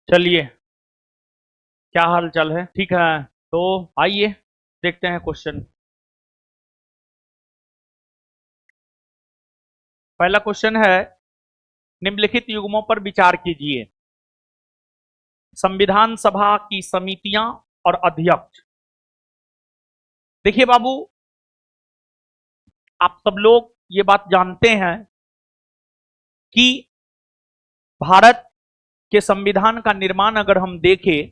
चलिए, क्या हाल चाल है? ठीक है। तो आइए देखते हैं क्वेश्चन। पहला क्वेश्चन है, निम्नलिखित युग्मों पर विचार कीजिए। संविधान सभा की समितियां और अध्यक्ष। देखिए बाबू, आप सब लोग ये बात जानते हैं कि भारत के संविधान का निर्माण अगर हम देखें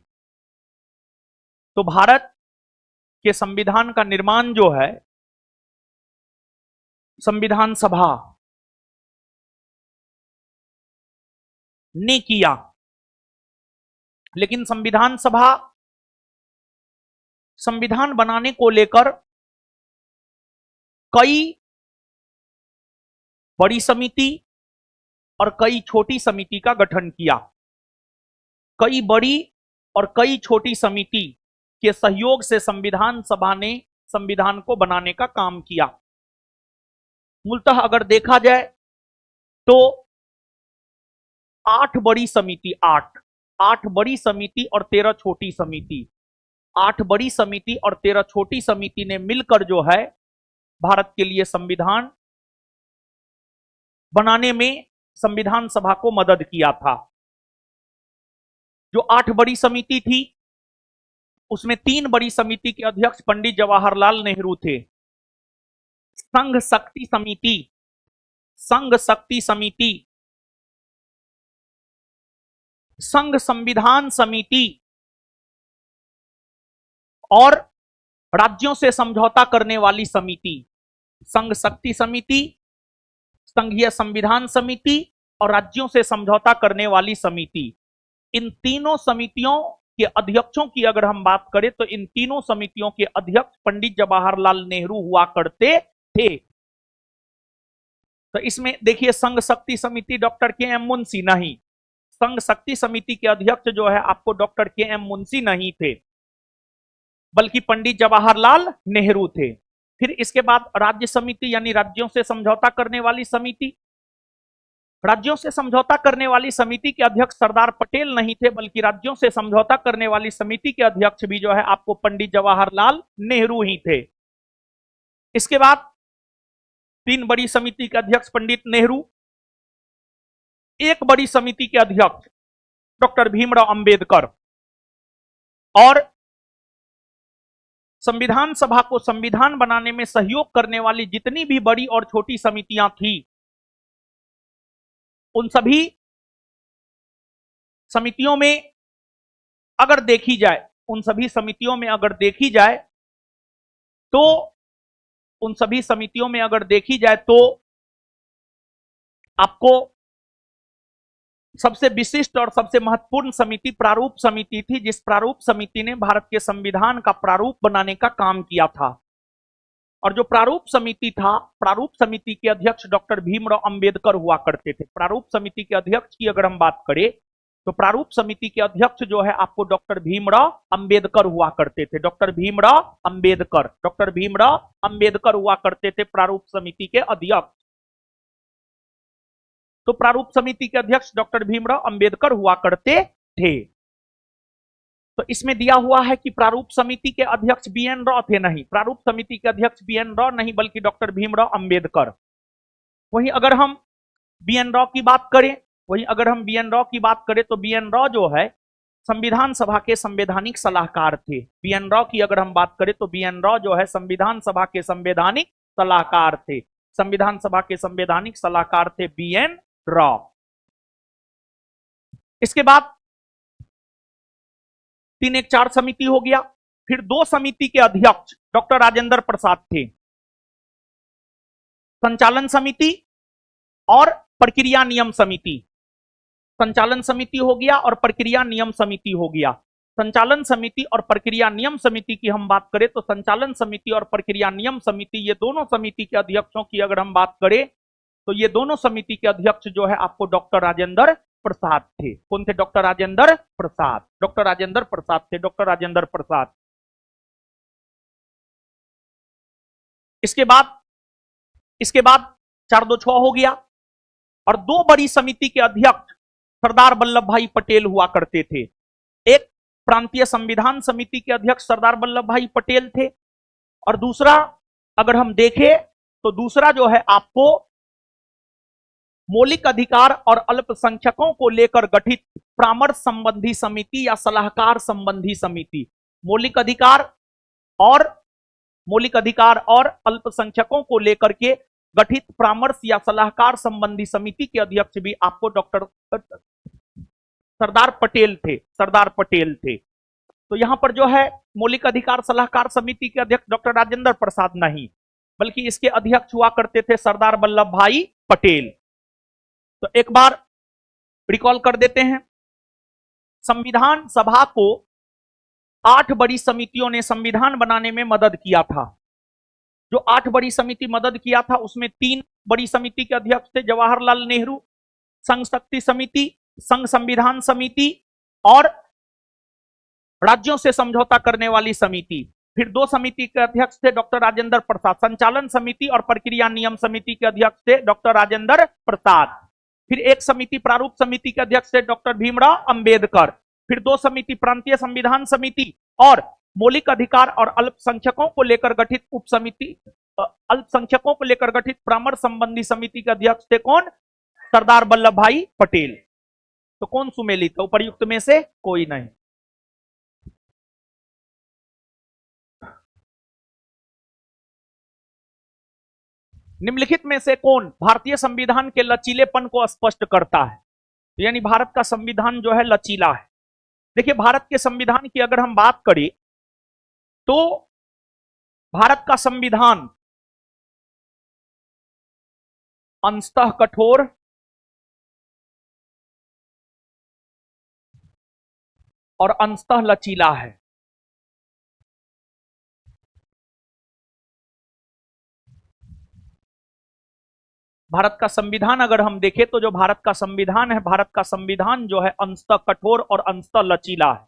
तो भारत के संविधान का निर्माण जो है संविधान सभा ने किया। लेकिन संविधान सभा संविधान बनाने को लेकर कई बड़ी समिति और कई छोटी समिति का गठन किया। कई बड़ी और कई छोटी समिति के सहयोग से संविधान सभा ने संविधान को बनाने का काम किया। मूलतः अगर देखा जाए तो 8 बड़ी समिति, 8 बड़ी समिति और 13 छोटी समिति, 8 बड़ी समिति और 13 छोटी समिति ने मिलकर जो है भारत के लिए संविधान बनाने में संविधान सभा को मदद किया था। जो 8 बड़ी समिति थी उसमें 3 बड़ी समिति के अध्यक्ष पंडित जवाहरलाल नेहरू थे। संघ शक्ति समिति, संघ शक्ति समिति, संघ संविधान समिति और राज्यों से समझौता करने वाली समिति। संघ शक्ति समिति, संघीय संविधान समिति और राज्यों से समझौता करने वाली समिति। इन तीनों समितियों के अध्यक्षों की अगर हम बात करें तो इन तीनों समितियों के अध्यक्ष पंडित जवाहरलाल नेहरू हुआ करते थे। तो इसमें देखिए, संघ शक्ति समिति डॉक्टर के एम मुंशी नहीं, संघ शक्ति समिति के अध्यक्ष जो है आपको डॉक्टर के एम मुंशी नहीं थे, बल्कि पंडित जवाहरलाल नेहरू थे। फिर इसके बाद राज्य समिति यानी राज्यों से समझौता करने वाली समिति। राज्यों से समझौता करने वाली समिति के अध्यक्ष सरदार पटेल नहीं थे, बल्कि राज्यों से समझौता करने वाली समिति के अध्यक्ष भी जो है आपको पंडित जवाहरलाल नेहरू ही थे। इसके बाद 3 बड़ी समिति के अध्यक्ष पंडित नेहरू, 1 बड़ी समिति के अध्यक्ष डॉक्टर भीमराव अंबेडकर और संविधान सभा को संविधान बनाने में सहयोग करने वाली जितनी भी बड़ी और छोटी समितियां थी उन सभी समितियों में अगर देखी जाए, उन सभी समितियों में अगर देखी जाए तो उन सभी समितियों में अगर देखी जाए तो आपको सबसे विशिष्ट और सबसे महत्वपूर्ण समिति प्रारूप समिति थी, जिस प्रारूप समिति ने भारत के संविधान का प्रारूप बनाने का काम किया था। और जो प्रारूप समिति था, प्रारूप समिति के अध्यक्ष डॉक्टर भीमराव अंबेडकर हुआ करते थे। प्रारूप समिति के अध्यक्ष की अगर हम बात करें तो प्रारूप समिति के अध्यक्ष जो है आपको डॉक्टर भीमराव अंबेडकर हुआ करते थे। डॉक्टर भीमराव अंबेडकर, डॉक्टर भीमराव अंबेडकर हुआ करते थे प्रारूप समिति के अध्यक्ष। तो प्रारूप समिति के अध्यक्ष डॉक्टर भीमराव अंबेडकर हुआ करते थे। तो इसमें दिया हुआ है कि प्रारूप समिति के अध्यक्ष बी एन राव थे, नहीं, प्रारूप समिति के अध्यक्ष बी एन राव नहीं बल्कि डॉक्टर भीमराव अंबेडकर। वहीं अगर हम बी एन राव की बात करें, तो बी एन राव जो है संविधान सभा के संवैधानिक सलाहकार थे। बी एन राव की अगर हम बात करें तो बी एन राव जो है संविधान सभा के संवैधानिक सलाहकार थे। संविधान सभा के संवैधानिक सलाहकार थे बी एन राव। इसके बाद 314 समिति हो गया। फिर 2 समिति के अध्यक्ष डॉक्टर राजेंद्र प्रसाद थे, संचालन समिति और प्रक्रिया नियम समिति। संचालन समिति हो गया और प्रक्रिया नियम समिति हो गया। संचालन समिति और प्रक्रिया नियम समिति की हम बात करें तो संचालन समिति और प्रक्रिया नियम समिति, ये दोनों समिति के अध्यक्षों की अगर हम बात करें तो ये दोनों समिति के अध्यक्ष जो है आपको डॉक्टर राजेंद्र प्रसाद थे। कौन थे? डॉक्टर राजेंद्र प्रसाद। डॉक्टर राजेंद्र प्रसाद थे, डॉक्टर राजेंद्र प्रसाद। इसके बाद 426 हो गया। और 2 बड़ी समिति के अध्यक्ष सरदार वल्लभ भाई पटेल हुआ करते थे। एक प्रांतीय संविधान समिति के अध्यक्ष सरदार वल्लभ भाई पटेल थे, और दूसरा अगर हम देखें तो दूसरा जो है आपको मौलिक अधिकार और अल्पसंख्यकों को लेकर गठित परामर्श संबंधी समिति या सलाहकार संबंधी समिति। मौलिक अधिकार और अल्पसंख्यकों को लेकर के गठित परामर्श या सलाहकार संबंधी समिति के अध्यक्ष भी आपको डॉक्टर सरदार पटेल थे। तो यहां पर जो है मौलिक अधिकार सलाहकार समिति के अध्यक्ष डॉक्टर राजेंद्र प्रसाद नहीं, बल्कि इसके अध्यक्ष हुआ करते थे सरदार वल्लभ भाई पटेल। तो एक बार रिकॉल कर देते हैं, संविधान सभा को 8 बड़ी समितियों ने संविधान बनाने में मदद किया था। जो 8 बड़ी समिति मदद किया था उसमें 3 बड़ी समिति के अध्यक्ष थे जवाहरलाल नेहरू, संघ शक्ति समिति, संघ संविधान समिति और राज्यों से समझौता करने वाली समिति। फिर 2 समिति के अध्यक्ष थे डॉक्टर राजेंद्र प्रसाद, संचालन समिति और प्रक्रिया नियम समिति के अध्यक्ष थे डॉक्टर राजेंद्र प्रसाद। फिर एक समिति प्रारूप समिति के अध्यक्ष थे डॉक्टर भीमराव अंबेडकर। फिर 2 समिति प्रांतीय संविधान समिति और मौलिक अधिकार और अल्पसंख्यकों को लेकर गठित परामर्श संबंधी समिति के अध्यक्ष थे कौन? सरदार वल्लभ भाई पटेल। तो कौन सुमेलित है? उपर्युक्त में से कोई नहीं। निम्नलिखित में से कौन भारतीय संविधान के लचीलेपन को स्पष्ट करता है? यानी भारत का संविधान जो है लचीला है। देखिए, भारत के संविधान की अगर हम बात करें तो भारत का संविधान अंशतः कठोर और अंशतः लचीला है। भारत का संविधान अगर हम देखें तो जो भारत का संविधान है, भारत का संविधान जो है अंशतः कठोर और अंशतः लचीला है।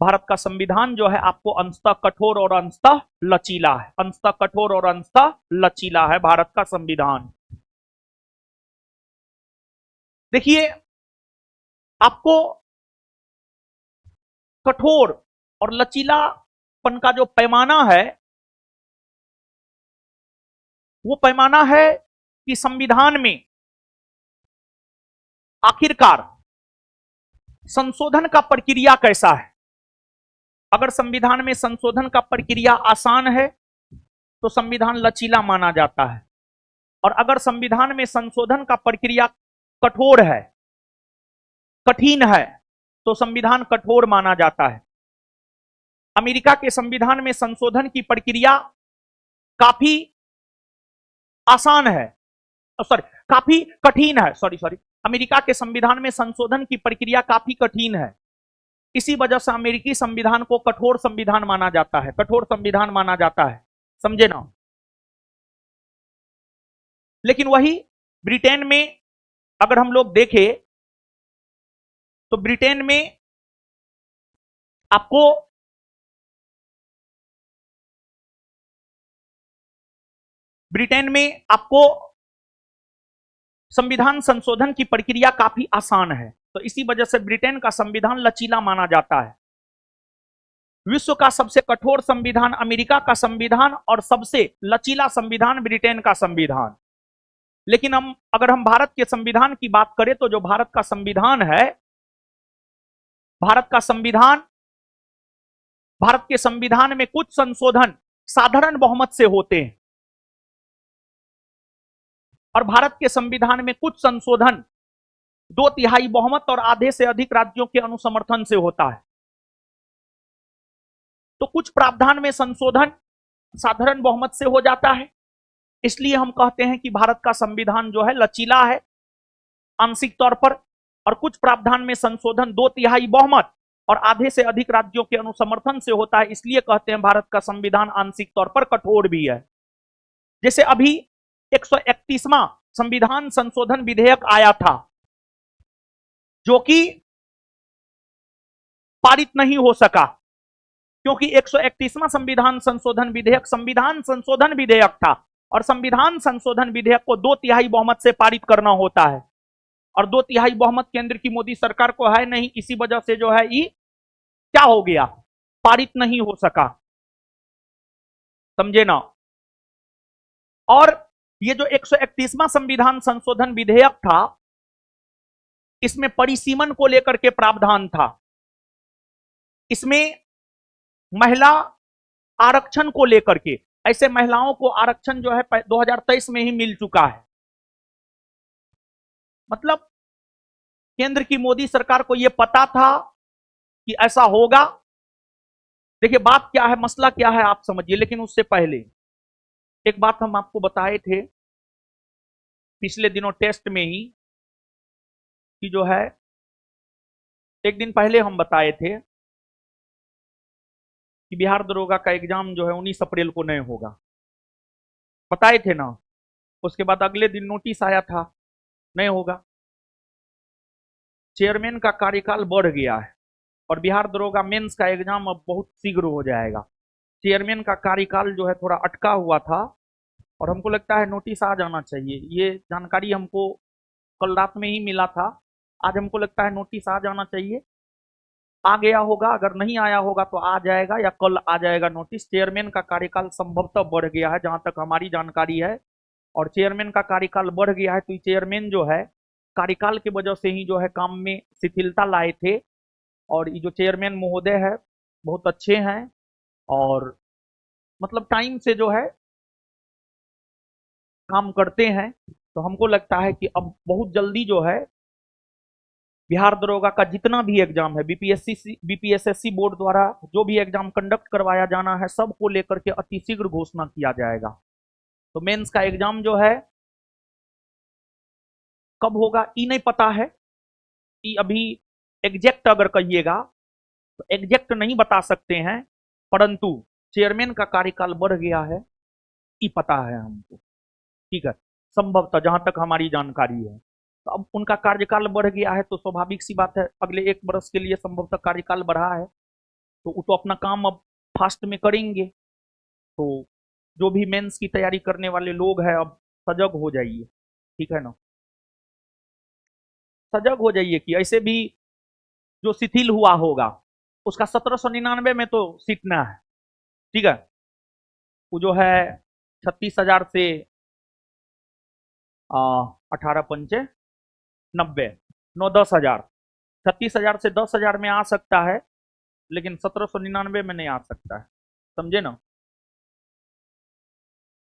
भारत का संविधान जो है आपको अंशतः कठोर और अंशतः लचीला है। अंशतः कठोर और अंशतः लचीला है भारत का संविधान। देखिए, आपको कठोर और लचीलापन का जो पैमाना है वो पैमाना है कि संविधान में आखिरकार संशोधन का प्रक्रिया कैसा है। अगर संविधान में संशोधन का प्रक्रिया आसान है तो संविधान लचीला माना जाता है, और अगर संविधान में संशोधन का प्रक्रिया कठोर है, कठिन है, तो संविधान कठोर माना जाता है। अमेरिका के संविधान में संशोधन की प्रक्रिया काफी आसान है, काफी कठिन है। अमेरिका के संविधान में संशोधन की प्रक्रिया काफी कठिन है। इसी वजह से अमेरिकी संविधान को कठोर संविधान माना जाता है, कठोर संविधान माना जाता है, समझे ना। लेकिन वही ब्रिटेन में अगर हम लोग देखें तो ब्रिटेन में आपको संविधान संशोधन की प्रक्रिया काफी आसान है, तो इसी वजह से ब्रिटेन का संविधान लचीला माना जाता है। विश्व का सबसे कठोर संविधान अमेरिका का संविधान और सबसे लचीला संविधान ब्रिटेन का संविधान। लेकिन अगर हम भारत के संविधान की बात करें तो जो भारत का संविधान है, भारत के संविधान में कुछ संशोधन साधारण बहुमत से होते हैं, और भारत के संविधान में कुछ संशोधन 2/3 बहुमत और आधे से अधिक राज्यों के अनुसमर्थन से होता है। तो कुछ प्रावधान में संशोधन साधारण बहुमत से हो जाता है, इसलिए हम कहते हैं कि भारत का संविधान जो है लचीला है आंशिक तौर पर, और कुछ प्रावधान में संशोधन 2/3 बहुमत और आधे से अधिक राज्यों के अनुसमर्थन से होता है, इसलिए कहते हैं भारत का संविधान आंशिक तौर पर कठोर भी है। जैसे अभी 131वां संविधान संशोधन विधेयक आया था जो कि पारित नहीं हो सका, क्योंकि 131वां संविधान संशोधन विधेयक संविधान संशोधन विधेयक था, और संविधान संशोधन विधेयक को 2/3 बहुमत से पारित करना होता है। और 2/3 बहुमत केंद्र की मोदी सरकार को है नहीं, इसी वजह से जो है ये क्या हो गया, पारित नहीं हो सका। समझे ना। और ये जो 131वां संविधान संशोधन विधेयक था, इसमें परिसीमन को लेकर के प्रावधान था। इसमें महिला आरक्षण को लेकर के, ऐसे महिलाओं को आरक्षण जो है 2023 में ही मिल चुका है। मतलब केंद्र की मोदी सरकार को यह पता था कि ऐसा होगा। देखिए बात क्या है, मसला क्या है आप समझिए, लेकिन उससे पहले एक बात हम आपको बताए थे पिछले दिनों टेस्ट में ही, कि जो है एक दिन पहले हम बताए थे कि बिहार दरोगा का एग्जाम जो है 19 अप्रैल को नहीं होगा, बताए थे ना। उसके बाद अगले दिन नोटिस आया था, नहीं होगा। चेयरमैन का कार्यकाल बढ़ गया है और बिहार दरोगा मेंस का एग्जाम अब बहुत शीघ्र हो जाएगा। चेयरमैन का कार्यकाल जो है थोड़ा अटका हुआ था और हमको लगता है नोटिस आ जाना चाहिए। ये जानकारी हमको कल रात में ही मिला था, आज हमको लगता है नोटिस आ जाना चाहिए। आ गया होगा, अगर नहीं आया होगा तो आ जाएगा या कल आ जाएगा नोटिस। चेयरमैन का कार्यकाल संभवतः बढ़ गया है जहां तक हमारी जानकारी है, और चेयरमैन का कार्यकाल बढ़ गया है तो चेयरमैन जो है कार्यकाल की वजह से ही जो है काम में शिथिलता लाए थे। और ये जो चेयरमैन महोदय है बहुत अच्छे हैं और मतलब टाइम से जो है काम करते हैं। तो हमको लगता है कि अब बहुत जल्दी जो है बिहार दरोगा का जितना भी एग्जाम है, बीपीएसएससी बोर्ड द्वारा जो भी एग्जाम कंडक्ट करवाया जाना है, सबको लेकर के अतिशीघ्र घोषणा किया जाएगा। तो मेंस का एग्जाम जो है कब होगा ये नहीं पता है, कि अभी एग्जैक्ट अगर कहिएगा तो एग्जैक्ट नहीं बता सकते हैं, परंतु चेयरमैन का कार्यकाल बढ़ गया है ये पता है हमको। ठीक है, संभवतः जहां तक हमारी जानकारी है। तो अब उनका कार्यकाल बढ़ गया है तो स्वाभाविक सी बात है अगले 1 वर्ष के लिए संभवतः कार्यकाल बढ़ा है तो वो तो अपना काम अब फास्ट में करेंगे। तो जो भी मेंस की तैयारी करने वाले लोग हैं अब सजग हो जाइए, ठीक है ना, सजग हो जाइए कि ऐसे भी जो शिथिल हुआ होगा उसका 1799 में तो सीटना है। ठीक है, वो जो है 36,000 से 18×5 = 90, 9-10,000, 36,000 से 10,000 में आ सकता है, लेकिन 1799 में नहीं आ सकता है। समझे ना।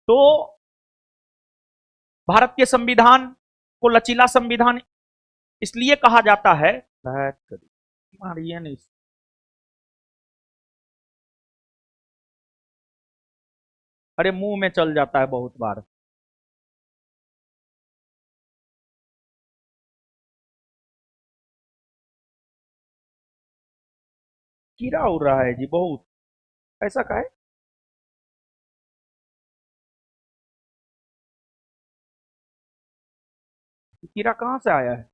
तो भारत के संविधान को लचीला संविधान इसलिए कहा जाता है, ये नहीं, अरे मुंह में चल जाता है बहुत बार। कीड़ा उड़ रहा है जी बहुत, ऐसा का है। कीड़ा कहाँ से आया है।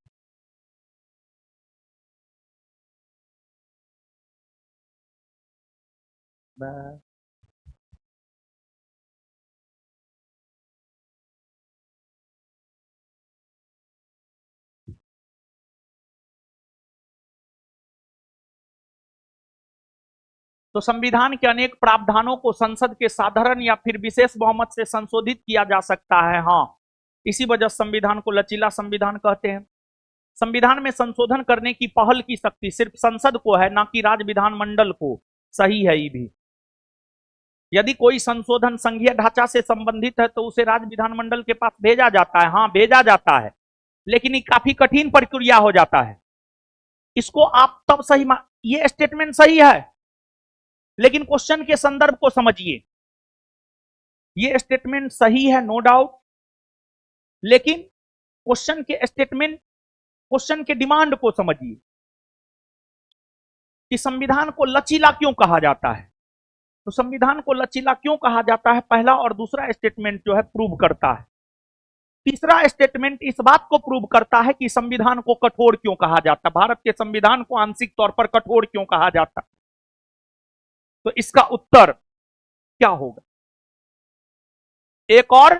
तो संविधान के अनेक प्रावधानों को संसद के साधारण या फिर विशेष बहुमत से संशोधित किया जा सकता है। हाँ, इसी वजह संविधान को लचीला संविधान कहते हैं। संविधान में संशोधन करने की पहल की शक्ति सिर्फ संसद को है, ना कि राज्य विधानमंडल को। सही है ये भी। यदि कोई संशोधन संघीय ढांचा से संबंधित है तो उसे राज्य विधानमंडल के पास भेजा जाता है। हाँ, भेजा जाता है, लेकिन ये काफी कठिन प्रक्रिया हो जाता है। इसको आप तब सही, ये स्टेटमेंट सही है, लेकिन क्वेश्चन के संदर्भ को समझिए। ये स्टेटमेंट सही है नो डाउट, लेकिन क्वेश्चन के स्टेटमेंट, क्वेश्चन के डिमांड को समझिए कि संविधान को लचीला क्यों कहा जाता है। तो संविधान को लचीला क्यों कहा जाता है, पहला और दूसरा स्टेटमेंट जो है प्रूव करता है। तीसरा स्टेटमेंट इस बात को प्रूव करता है कि संविधान को कठोर क्यों कहा जाता है, भारत के संविधान को आंशिक तौर पर कठोर क्यों कहा जाता है। तो इसका उत्तर क्या होगा, एक और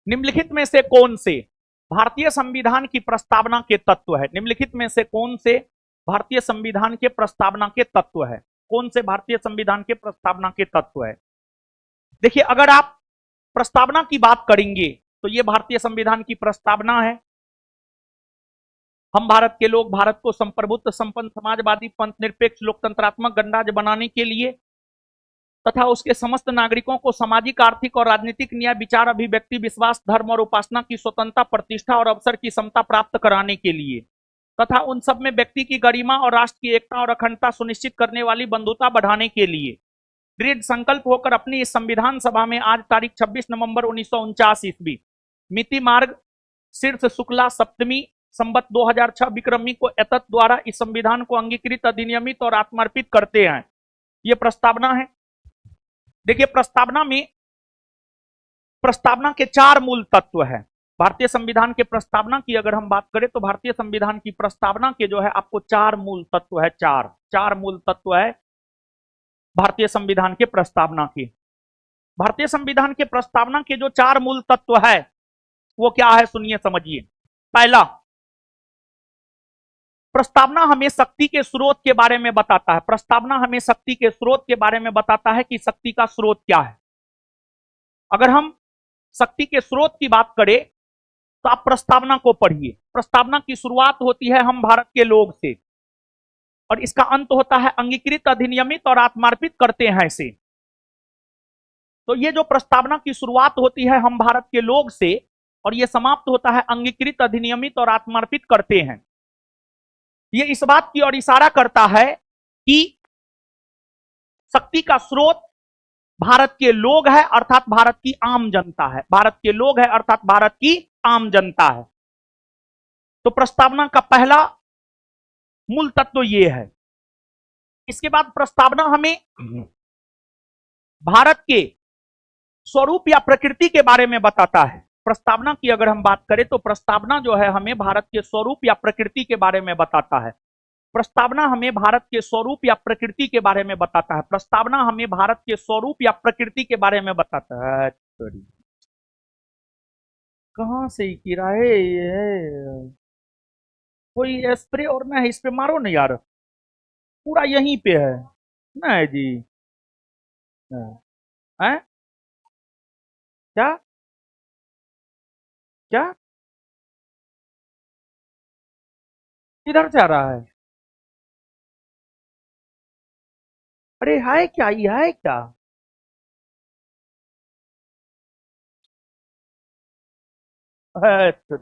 निम्नलिखित में से कौन से भारतीय संविधान की प्रस्तावना के तत्व है? निम्नलिखित में से कौन से भारतीय संविधान के प्रस्तावना के तत्व है? कौन से भारतीय संविधान के प्रस्तावना के तत्व है? देखिए, अगर आप प्रस्तावना की बात करेंगे तो यह भारतीय संविधान की प्रस्तावना है। हम भारत के लोग भारत को संप्रभुत्व, संपन्न, समाजवादी, पंथ निरपेक्ष, लोकतंत्रात्मक गणराज्य बनाने के लिए तथा उसके समस्त नागरिकों को सामाजिक, आर्थिक और राजनीतिक न्याय, विचार, अभिव्यक्ति, विश्वास, धर्म और उपासना की स्वतंत्रता, प्रतिष्ठा और अवसर की समता प्राप्त कराने के लिए तथा उन सब में व्यक्ति की गरिमा और राष्ट्र की एकता और अखंडता सुनिश्चित करने वाली बंधुता बढ़ाने के लिए दृढ़ संकल्प होकर अपनी इस संविधान सभा में आज तारीख 26 नवंबर 1949 ईस्वी मिति मार्ग शीर्ष शुक्ला सप्तमी संवत 2006 विक्रमी को एतत् द्वारा इस संविधान को अंगीकृत, अधिनियमित और आत्मर्पित करते हैं। यह प्रस्तावना है। देखिए, प्रस्तावना के 4 मूल तत्व है। भारतीय संविधान के प्रस्तावना की अगर हम बात करें तो भारतीय संविधान की प्रस्तावना के जो है आपको 4 मूल तत्व है। चार मूल तत्व है भारतीय संविधान के प्रस्तावना की। भारतीय संविधान के प्रस्तावना के जो 4 मूल तत्व है वो क्या है, सुनिए, समझिए। पहला, प्रस्तावना हमें शक्ति के स्रोत के बारे में बताता है। प्रस्तावना हमें शक्ति के स्रोत के बारे में बताता है कि शक्ति का स्रोत क्या है। अगर हम शक्ति के स्रोत की बात करें तो आप प्रस्तावना को पढ़िए। प्रस्तावना की शुरुआत होती है हम भारत के लोग से और इसका अंत होता है अंगीकृत, अधिनियमित और आत्मार्पित करते हैं इसे। तो ये जो प्रस्तावना की शुरुआत होती है हम भारत के लोग से और ये समाप्त होता है अंगीकृत, अधिनियमित और आत्मार्पित करते हैं। ये इस बात की ओर इशारा करता है कि शक्ति का स्रोत भारत के लोग है, अर्थात भारत की आम जनता है। भारत के लोग है अर्थात भारत की आम जनता है। तो प्रस्तावना का पहला मूल तत्व ये है। इसके बाद प्रस्तावना हमें भारत के स्वरूप या प्रकृति के बारे में बताता है। प्रस्तावना की अगर हम बात करें तो प्रस्तावना जो है हमें भारत के स्वरूप या प्रकृति के बारे में बताता है। प्रस्तावना हमें भारत के स्वरूप या प्रकृति के बारे में बताता है। प्रस्तावना हमें भारत के स्वरूप या प्रकृति के बारे में बताता है। कहां से किराए ये कोई स्प्रे और ना है, इस पे मारो ना यार, पूरा यहीं पे है ना जी। है क्या क्या किधर से आ रहा है? अरे है क्या, ये है क्या? अच्छा,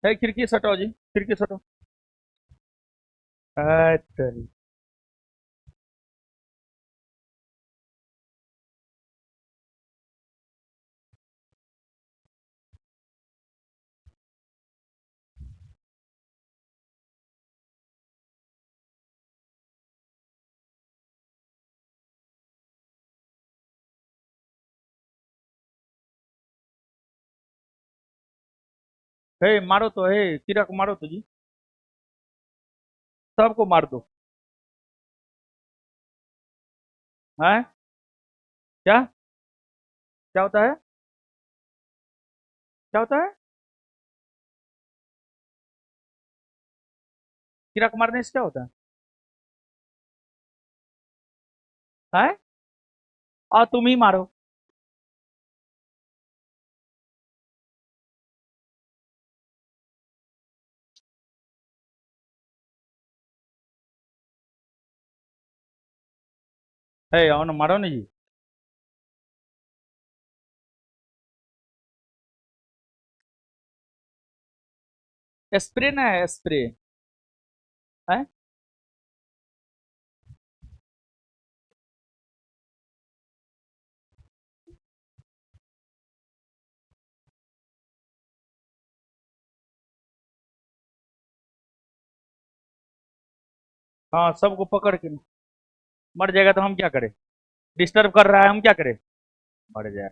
है खिड़की सटो जी, खिड़की सटो। अच्छा जी। मारो तो कीड़ा को मारो तो जी, सबको मार दो। है क्या क्या होता है, क्या होता है? कीड़ा को मारने से क्या होता है? और तुम ही मारो। आओ ना, मारो ना जी। स्प्रे ना है, स्प्रे है। हाँ, सबको पकड़ के मर जाएगा तो हम क्या करें? डिस्टर्ब कर रहा है, हम क्या करें? मर जाए।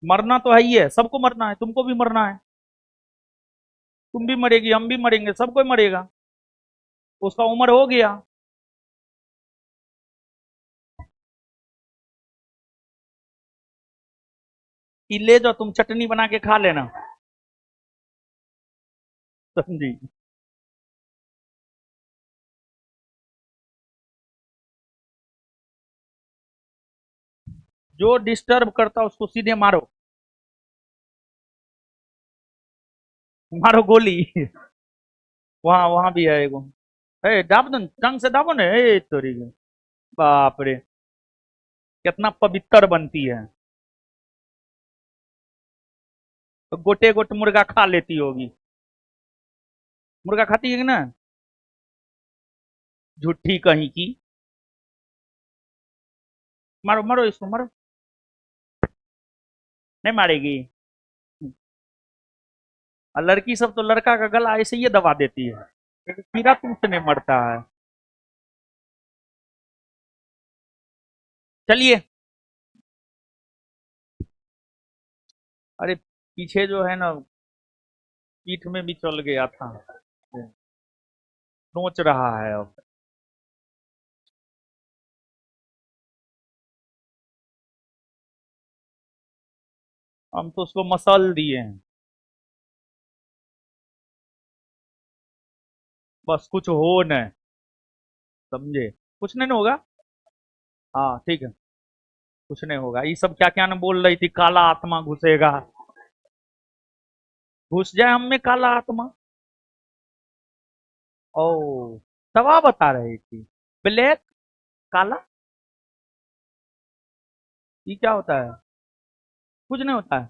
मरना तो है ही है, सबको मरना है, तुमको भी मरना है, तुम भी मरेगी, हम भी मरेंगे, सब कोई मरेगा, उसका उम्र हो गया। कि ले जाओ, तुम चटनी बना के खा लेना। समझी? जो डिस्टर्ब करता उसको सीधे मारो, मारो गोली। वहां वहां भी है एगो। ए दाब दो, ढंग से दाबो ने, ए तोरी के। बाप रे, कितना पवित्र बनती है। तो गोटे गोट मुर्गा खा लेती होगी। मुर्गा खाती है कि ना? झूठी कहीं की। मारो मारो इसको, मारो। नहीं मारेगी। और लड़की सब तो लड़का का गला ऐसे ही दबा देती है, कीड़ा तुमसे नहीं मरता है। चलिए। अरे पीछे जो है ना, पीठ में भी चल गया था, नोच रहा है अब। हम तो उसको मसल दिए हैं, बस कुछ हो न, समझे? कुछ नहीं होगा। हाँ ठीक है, कुछ नहीं होगा। ये सब क्या क्या न बोल रही थी, काला आत्मा घुसेगा। घुस जाए हम में काला आत्मा? ओ, तवा बता रही थी। ब्लैक, काला, ये क्या होता है? कुछ नहीं होता है।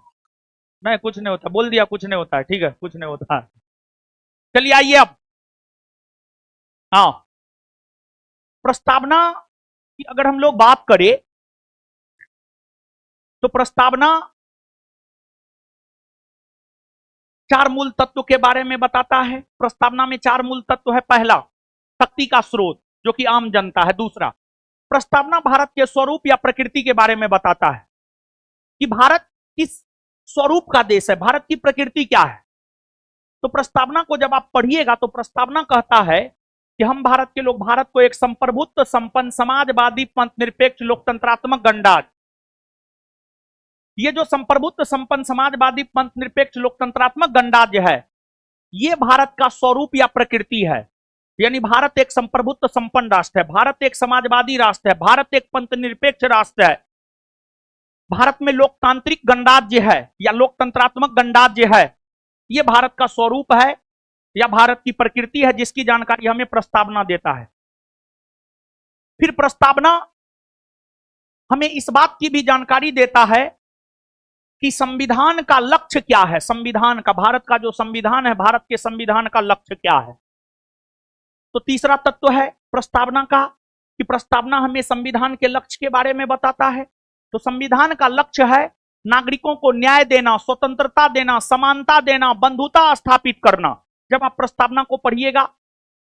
नहीं कुछ नहीं होता, बोल दिया कुछ नहीं होता है, ठीक है, कुछ नहीं होता है। चलिए आइए अब। हाँ, प्रस्तावना की अगर हम लोग बात करें, तो प्रस्तावना चार मूल तत्व के बारे में बताता है। प्रस्तावना में चार मूल तत्व है। पहला, शक्ति का स्रोत, जो कि आम जनता है। दूसरा, प्रस्तावना भारत के स्वरूप या प्रकृति के बारे में बताता है कि भारत किस स्वरूप का देश है, भारत की प्रकृति क्या है। तो प्रस्तावना को जब आप पढ़िएगा तो प्रस्तावना कहता है कि हम भारत के लोग भारत को एक संप्रभुत्व, संपन्न, समाजवादी, पंथ निरपेक्ष, लोकतंत्रात्मक गणराज्य, ये जो संप्रभुत्व, संपन्न, समाजवादी, पंथ निरपेक्ष, लोकतंत्रात्मक गणराज्य है, ये भारत का स्वरूप या प्रकृति है। यानी भारत एक संप्रभुत्व संपन्न राष्ट्र है, भारत एक समाजवादी राष्ट्र है, भारत एक पंथ निरपेक्ष राष्ट्र है, भारत में लोकतांत्रिक गणराज्य है या लोकतंत्रात्मक गणराज्य है। यह भारत का स्वरूप है या भारत की प्रकृति है, जिसकी जानकारी हमें प्रस्तावना देता है। फिर प्रस्तावना हमें इस बात की भी जानकारी देता है कि संविधान का लक्ष्य क्या है। संविधान का, भारत का जो संविधान है, भारत के संविधान का लक्ष्य क्या है। तो तीसरा तत्व है प्रस्तावना का कि प्रस्तावना हमें संविधान के लक्ष्य के बारे में बताता है। तो संविधान का लक्ष्य है नागरिकों को न्याय देना, स्वतंत्रता देना, समानता देना, बंधुता स्थापित करना। जब आप प्रस्तावना को पढ़िएगा,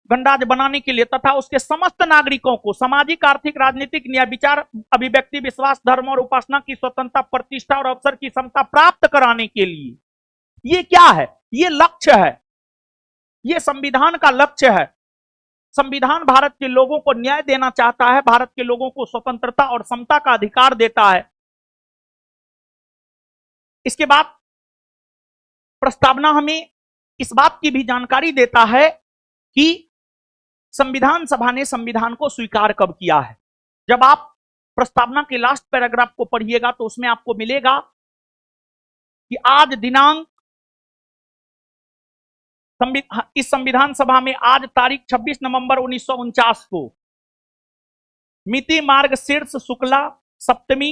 गणराज्य बनाने के लिए तथा उसके समस्त नागरिकों को सामाजिक, आर्थिक, राजनीतिक, न्याय, विचार, अभिव्यक्ति, विश्वास, धर्म और उपासना की स्वतंत्रता, प्रतिष्ठा और अवसर की समता प्राप्त कराने के लिए, ये क्या है? ये लक्ष्य है, ये संविधान का लक्ष्य है। संविधान भारत के लोगों को न्याय देना चाहता है, भारत के लोगों को स्वतंत्रता और समता का अधिकार देता है। इसके बाद प्रस्तावना हमें इस बात की भी जानकारी देता है कि संविधान सभा ने संविधान को स्वीकार कब किया है। जब आप प्रस्तावना के लास्ट पैराग्राफ को पढ़िएगा तो उसमें आपको मिलेगा कि आज दिनांक, इस संविधान सभा में आज तारीख 26 नवंबर 1949 को मिति मार्गशीर्ष शुक्ला सप्तमी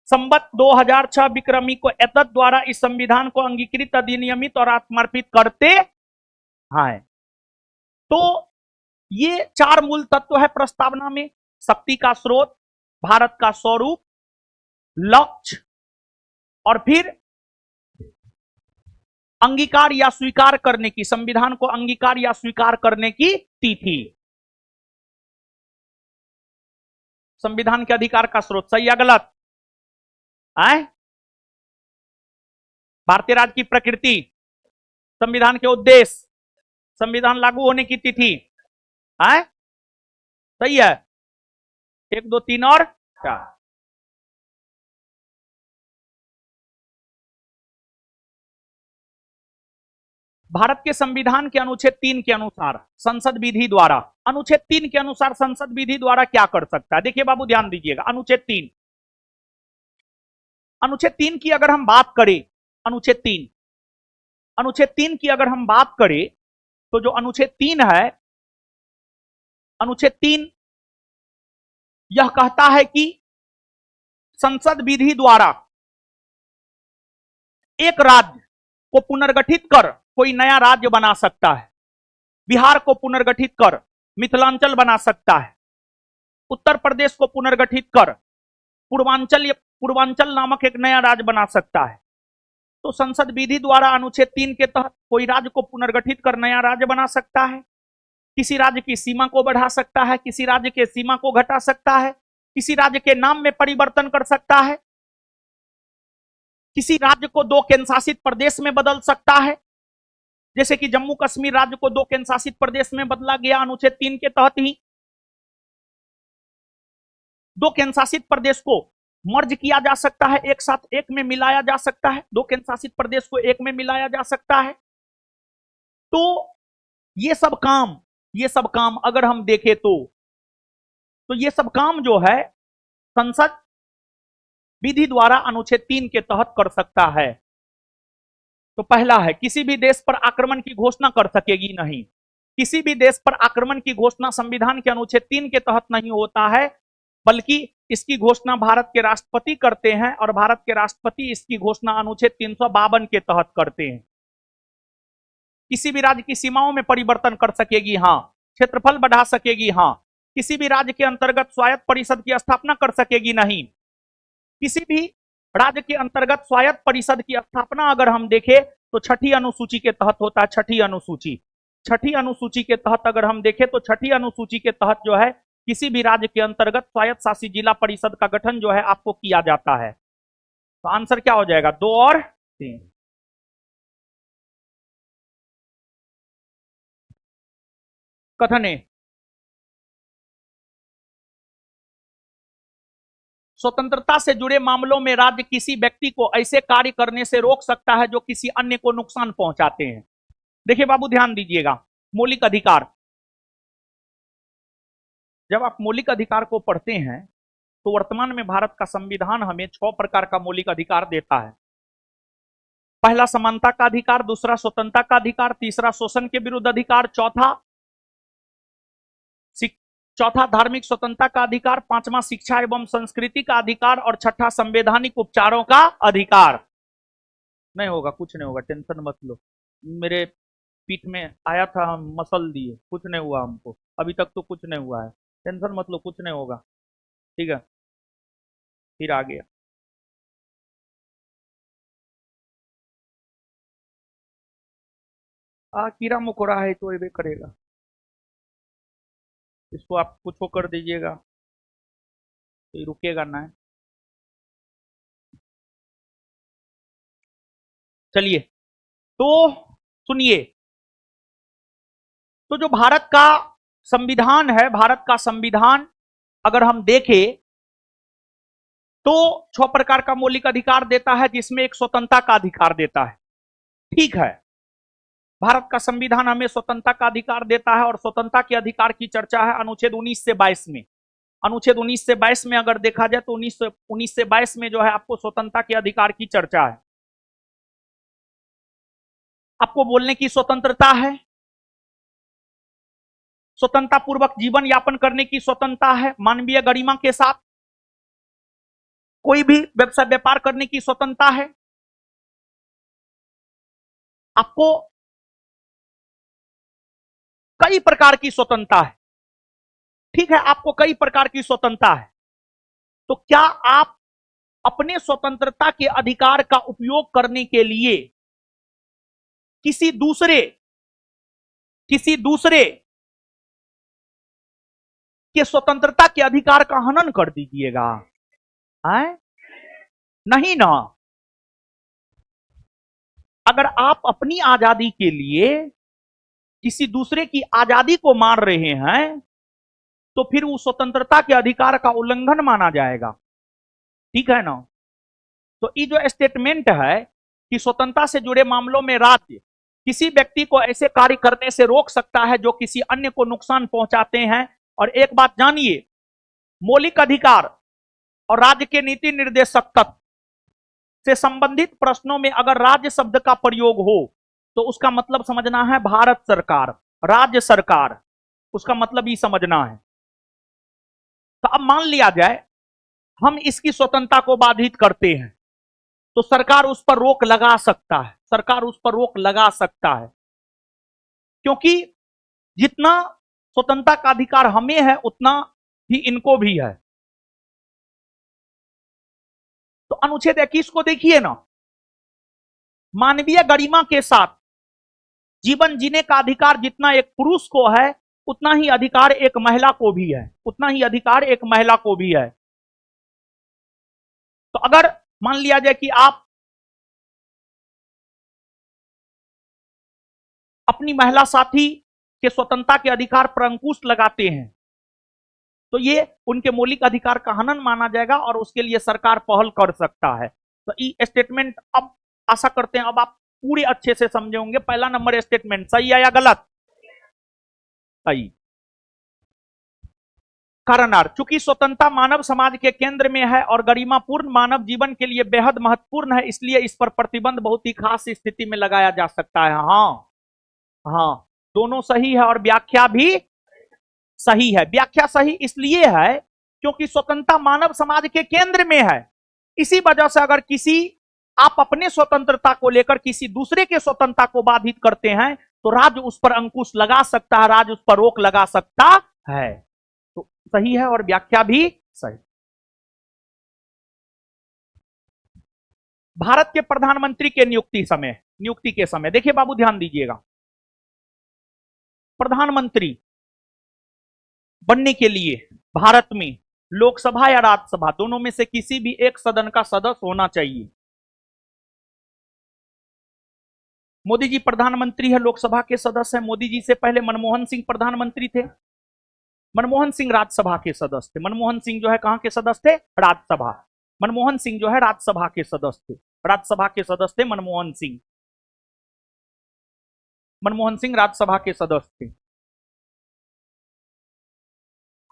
संवत 2006 विक्रमी को एतद द्वारा इस संविधान को अंगीकृत, अधिनियमित और आत्मर्पित करते हैं। तो ये चार मूल तत्व है प्रस्तावना में। शक्ति का स्रोत, भारत का स्वरूप, लक्ष्य, और फिर अंगीकार या स्वीकार करने की, संविधान को अंगीकार या स्वीकार करने की तिथि। संविधान के अधिकार का स्रोत, सही या गलत? आए? भारतीय राज्य की प्रकृति, संविधान के उद्देश्य, संविधान लागू होने की तिथि। है सही है, 1 2 3 और 4। भारत के संविधान के अनुच्छेद 3 के अनुसार संसद विधि द्वारा, अनुच्छेद 3 के अनुसार संसद विधि द्वारा क्या कर सकता है? देखिए बाबू ध्यान दीजिएगा, अनुच्छेद 3, अनुच्छेद 3 की अगर हम बात करें, अनुच्छेद 3, अनुच्छेद 3 की अगर हम बात करें तो जो अनुच्छेद 3 है, अनुच्छेद 3 यह कहता है कि संसद विधि द्वारा एक राज्य को पुनर्गठित कर कोई नया राज्य बना सकता है। बिहार को पुनर्गठित कर मिथिलांचल बना सकता है, उत्तर प्रदेश को पुनर्गठित कर पूर्वांचल नामक एक नया राज्य बना सकता है। तो संसद विधि द्वारा अनुच्छेद 3 के तहत कोई राज्य को पुनर्गठित कर नया राज्य बना सकता है, किसी राज्य की सीमा को बढ़ा सकता है, किसी राज्य के सीमा को घटा सकता है, किसी राज्य के नाम में परिवर्तन कर सकता है, किसी राज्य को 2 केंद्र शासित प्रदेश में बदल सकता है, जैसे कि जम्मू कश्मीर राज्य को 2 केंद्र शासित प्रदेश में बदला गया अनुच्छेद 3 के तहत ही। 2 केंद्र शासित प्रदेश को मर्ज किया जा सकता है, एक साथ एक में मिलाया जा सकता है, 2 केंद्र शासित प्रदेश को एक में मिलाया जा सकता है। तो ये सब काम अगर हम देखें तो ये सब काम जो है संसद विधि द्वारा अनुच्छेद 3 के तहत कर सकता है। तो पहला है, किसी भी देश पर आक्रमण की घोषणा कर सकेगी नहीं। किसी भी देश पर आक्रमण की घोषणा संविधान के अनुच्छेद 3 के तहत नहीं होता है, बल्कि इसकी घोषणा भारत के राष्ट्रपति करते हैं, और भारत के राष्ट्रपति इसकी घोषणा अनुच्छेद 352 के तहत करते हैं। किसी भी राज्य की सीमाओं में परिवर्तन कर सकेगी, हाँ। क्षेत्रफल बढ़ा सकेगी, हाँ। किसी भी राज्य के अंतर्गत स्वायत्त परिषद की स्थापना कर सकेगी, नहीं। किसी भी राज्य के अंतर्गत स्वायत्त परिषद की स्थापना अगर हम देखें तो 6ठी अनुसूची के तहत होता है। 6ठी अनुसूची के तहत अगर हम देखें तो 6ठी अनुसूची के तहत जो है किसी भी राज्य के अंतर्गत स्वायत्त शासी जिला परिषद का गठन जो है आपको किया जाता है। तो आंसर क्या हो जाएगा? 2 और 3। कथन ए, स्वतंत्रता से जुड़े मामलों में राज्य किसी व्यक्ति को ऐसे कार्य करने से रोक सकता है जो किसी अन्य को नुकसान पहुंचाते हैं। देखिए बाबू ध्यान दीजिएगा, मौलिक अधिकार, जब आप मौलिक अधिकार को पढ़ते हैं तो वर्तमान में भारत का संविधान हमें 6 प्रकार का मौलिक अधिकार देता है। पहला समानता का अधिकार, दूसरा स्वतंत्रता का अधिकार, तीसरा शोषण के विरुद्ध अधिकार, चौथा धार्मिक स्वतंत्रता का अधिकार, 5वां शिक्षा एवं संस्कृति का अधिकार, और 6ठा संवैधानिक उपचारों का अधिकार। नहीं होगा, कुछ नहीं होगा, टेंशन मत लो। मेरे पीठ में आया था, हम मसल दिए, कुछ नहीं हुआ हमको, अभी तक तो कुछ नहीं हुआ है, टेंशन मत लो, कुछ नहीं होगा, ठीक है। फिर आ गया, कीड़ा मकोड़ा है तो ये करेगा, इसको आप कुछ कर दीजिएगा तो रुकेगा ना। चलिए तो सुनिए, तो जो भारत का संविधान है, भारत का संविधान अगर हम देखें तो 6 प्रकार का मौलिक अधिकार देता है, जिसमें एक स्वतंत्रता का अधिकार देता है। ठीक है, भारत का संविधान हमें स्वतंत्रता का अधिकार देता है, और स्वतंत्रता के अधिकार की चर्चा है अनुच्छेद 19 से 22 में। अनुच्छेद 19 से 22 में अगर देखा जाए तो 19 से 22 में जो है आपको स्वतंत्रता के अधिकार की चर्चा है। आपको बोलने की स्वतंत्रता है, स्वतंत्रता पूर्वक जीवन यापन करने की स्वतंत्रता है, मानवीय गरिमा के साथ कोई भी व्यवसाय व्यापार करने की स्वतंत्रता है। आपको कई प्रकार की स्वतंत्रता है, ठीक है, आपको कई प्रकार की स्वतंत्रता है। तो क्या आप अपने स्वतंत्रता के अधिकार का उपयोग करने के लिए किसी दूसरे के स्वतंत्रता के अधिकार का हनन कर दीजिएगा? नहीं ना, अगर आप अपनी आजादी के लिए किसी दूसरे की आजादी को मार रहे हैं तो फिर वो स्वतंत्रता के अधिकार का उल्लंघन माना जाएगा। ठीक है ना? तो ये जो स्टेटमेंट है कि स्वतंत्रता से जुड़े मामलों में राज्य किसी व्यक्ति को ऐसे कार्य करने से रोक सकता है जो किसी अन्य को नुकसान पहुंचाते हैं। और एक बात जानिए, मौलिक अधिकार और राज्य के नीति निर्देशक तत्व से संबंधित प्रश्नों में अगर राज्य शब्द का प्रयोग हो तो उसका मतलब समझना है भारत सरकार, राज्य सरकार, उसका मतलब ही समझना है। तो अब मान लिया जाए हम इसकी स्वतंत्रता को बाधित करते हैं तो सरकार उस पर रोक लगा सकता है, सरकार उस पर रोक लगा सकता है, क्योंकि जितना स्वतंत्रता का अधिकार हमें है उतना ही इनको भी है। तो अनुच्छेद 21 को देखिए ना, मानवीय गरिमा के साथ जीवन जीने का अधिकार जितना एक पुरुष को है उतना ही अधिकार एक महिला को भी है, उतना ही अधिकार एक महिला को भी है। तो अगर मान लिया जाए कि आप अपनी महिला साथी के स्वतंत्रता के अधिकार पर अंकुश लगाते हैं तो ये उनके मौलिक अधिकार का हनन माना जाएगा और उसके लिए सरकार पहल कर सकता है। तो ये स्टेटमेंट अब आशा करते हैं अब आप पूरे अच्छे से समझे होंगे। पहला नंबर स्टेटमेंट सही है या गलत? सही। कारण चूंकि स्वतंत्रता मानव समाज के केंद्र में है और गरिमापूर्ण मानव जीवन के लिए बेहद महत्वपूर्ण है, इसलिए इस पर प्रतिबंध बहुत ही खास स्थिति में लगाया जा सकता है। हाँ हाँ, दोनों सही है और व्याख्या भी सही है। व्याख्या सही इसलिए है क्योंकि स्वतंत्रता मानव समाज के केंद्र में है। इसी वजह से अगर किसी आप अपने स्वतंत्रता को लेकर किसी दूसरे के स्वतंत्रता को बाधित करते हैं तो राज्य उस पर अंकुश लगा सकता है, राज्य उस पर रोक लगा सकता है। तो सही है और व्याख्या भी सही। भारत के प्रधानमंत्री के नियुक्ति के समय देखिए बाबू ध्यान दीजिएगा, प्रधानमंत्री बनने के लिए भारत में लोकसभा या राज्यसभा दोनों में से किसी भी एक सदन का सदस्य होना चाहिए। मोदी जी प्रधानमंत्री है, लोकसभा के सदस्य हैं। मोदी जी से पहले मनमोहन सिंह प्रधानमंत्री थे, मनमोहन सिंह राज्यसभा के सदस्य थे। मनमोहन सिंह जो है कहां के सदस्य थे? राज्यसभा। मनमोहन सिंह जो है राज्यसभा के सदस्य थे, राज्यसभा के सदस्य थे मनमोहन सिंह। मनमोहन सिंह राज्यसभा के सदस्य थे।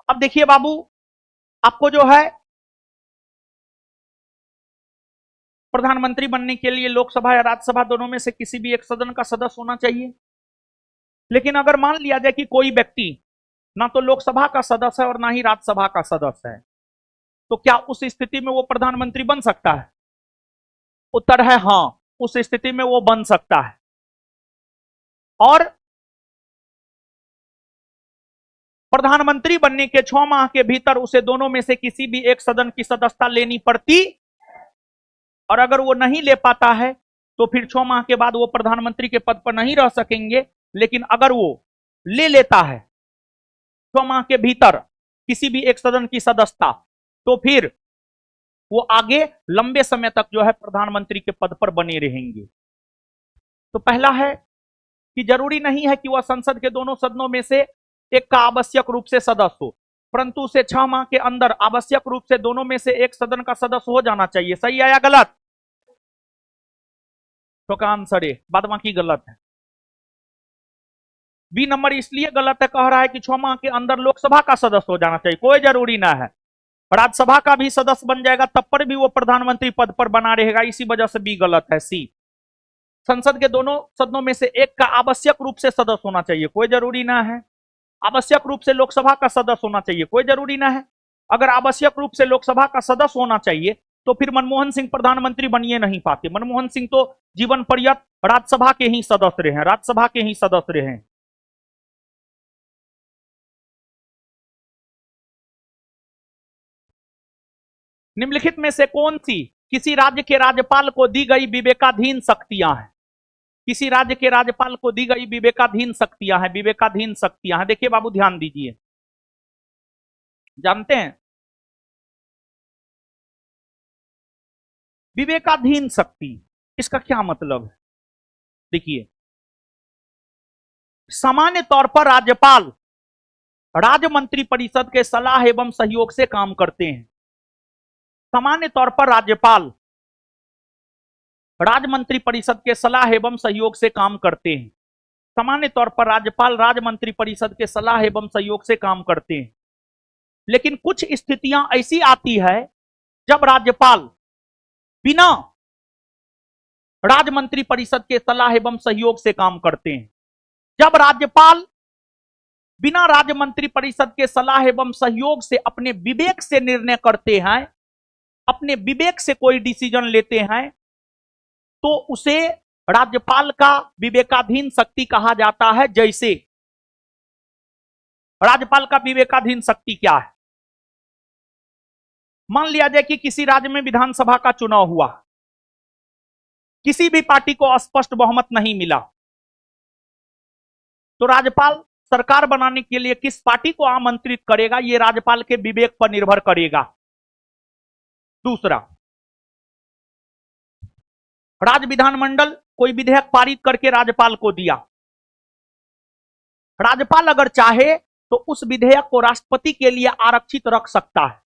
अब देखिए बाबू, आपको जो है प्रधानमंत्री बनने के लिए लोकसभा या राज्यसभा दोनों में से किसी भी एक सदन का सदस्य होना चाहिए। लेकिन अगर मान लिया जाए कि कोई व्यक्ति ना तो लोकसभा का सदस्य है और ना ही राज्यसभा का सदस्य है, तो क्या उस स्थिति में वो प्रधानमंत्री बन सकता है? उत्तर है हां, उस स्थिति में वो बन सकता है। और प्रधानमंत्री बनने के 6 माह के भीतर उसे दोनों में से किसी भी एक सदन की सदस्यता लेनी पड़ती, और अगर वो नहीं ले पाता है तो फिर 6 माह के बाद वो प्रधानमंत्री के पद पर नहीं रह सकेंगे। लेकिन अगर वो ले लेता है 6 माह के भीतर किसी भी एक सदन की सदस्यता, तो फिर वो आगे लंबे समय तक जो है प्रधानमंत्री के पद पर बने रहेंगे। तो पहला है कि जरूरी नहीं है कि वह संसद के दोनों सदनों में से एक का आवश्यक रूप से सदस्य हो, परंतु उसे 6 माह के अंदर आवश्यक रूप से दोनों में से एक सदन का सदस्य हो जाना चाहिए। सही है या गलत? तो का आंसर है, बाद बाकी गलत है। बी नंबर इसलिए गलत है, कह रहा है कि 6 माह के अंदर लोकसभा का सदस्य हो जाना चाहिए, कोई जरूरी ना है। राज्यसभा का भी सदस्य बन जाएगा तब पर भी वो प्रधानमंत्री पद पर बना रहेगा, इसी वजह से बी गलत है। सी, संसद के दोनों सदनों में से एक का आवश्यक रूप से सदस्य होना चाहिए, कोई जरूरी ना है। आवश्यक रूप से लोकसभा का सदस्य होना चाहिए, कोई जरूरी ना है। अगर आवश्यक रूप से लोकसभा का सदस्य होना चाहिए तो फिर मनमोहन सिंह प्रधानमंत्री बनिए नहीं पाते। मनमोहन सिंह तो जीवन पर्यंत राज्यसभा के ही सदस्य रहे हैं, राज्यसभा के ही सदस्य रहे हैं। निम्नलिखित में से कौन सी किसी राज्य के राज्यपाल को दी गई विवेकाधीन शक्तियां हैं? किसी राज्य के राज्यपाल को दी गई विवेकाधीन शक्तियां हैं, विवेकाधीन शक्तियां हैं। देखिए बाबू ध्यान दीजिए, जानते हैं विवेकाधीन शक्ति इसका क्या मतलब है? देखिए, सामान्य तौर पर राज्यपाल राज्य मंत्री परिषद के सलाह एवं सहयोग से काम करते हैं। सामान्य तौर पर राज्यपाल राज्य मंत्री परिषद के सलाह एवं सहयोग से काम करते हैं। सामान्य तौर पर राज्यपाल राज्य मंत्री परिषद के सलाह एवं सहयोग से काम करते हैं। लेकिन कुछ स्थितियां ऐसी आती है जब राज्यपाल बिना राज्य मंत्री परिषद के सलाह एवं सहयोग से काम करते हैं। जब राज्यपाल बिना राज्य मंत्री परिषद के सलाह एवं सहयोग से अपने विवेक से निर्णय करते हैं, अपने विवेक से कोई डिसीजन लेते हैं, तो उसे राज्यपाल का विवेकाधीन शक्ति कहा जाता है। जैसे राज्यपाल का विवेकाधीन शक्ति क्या है? मान लिया जाए कि किसी राज्य में विधानसभा का चुनाव हुआ, किसी भी पार्टी को स्पष्ट बहुमत नहीं मिला, तो राज्यपाल सरकार बनाने के लिए किस पार्टी को आमंत्रित करेगा, यह राज्यपाल के विवेक पर निर्भर करेगा। दूसरा, राज्य विधानमंडल कोई विधेयक पारित करके राज्यपाल को दिया, राज्यपाल अगर चाहे तो उस विधेयक को राष्ट्रपति के लिए आरक्षित रख सकता है।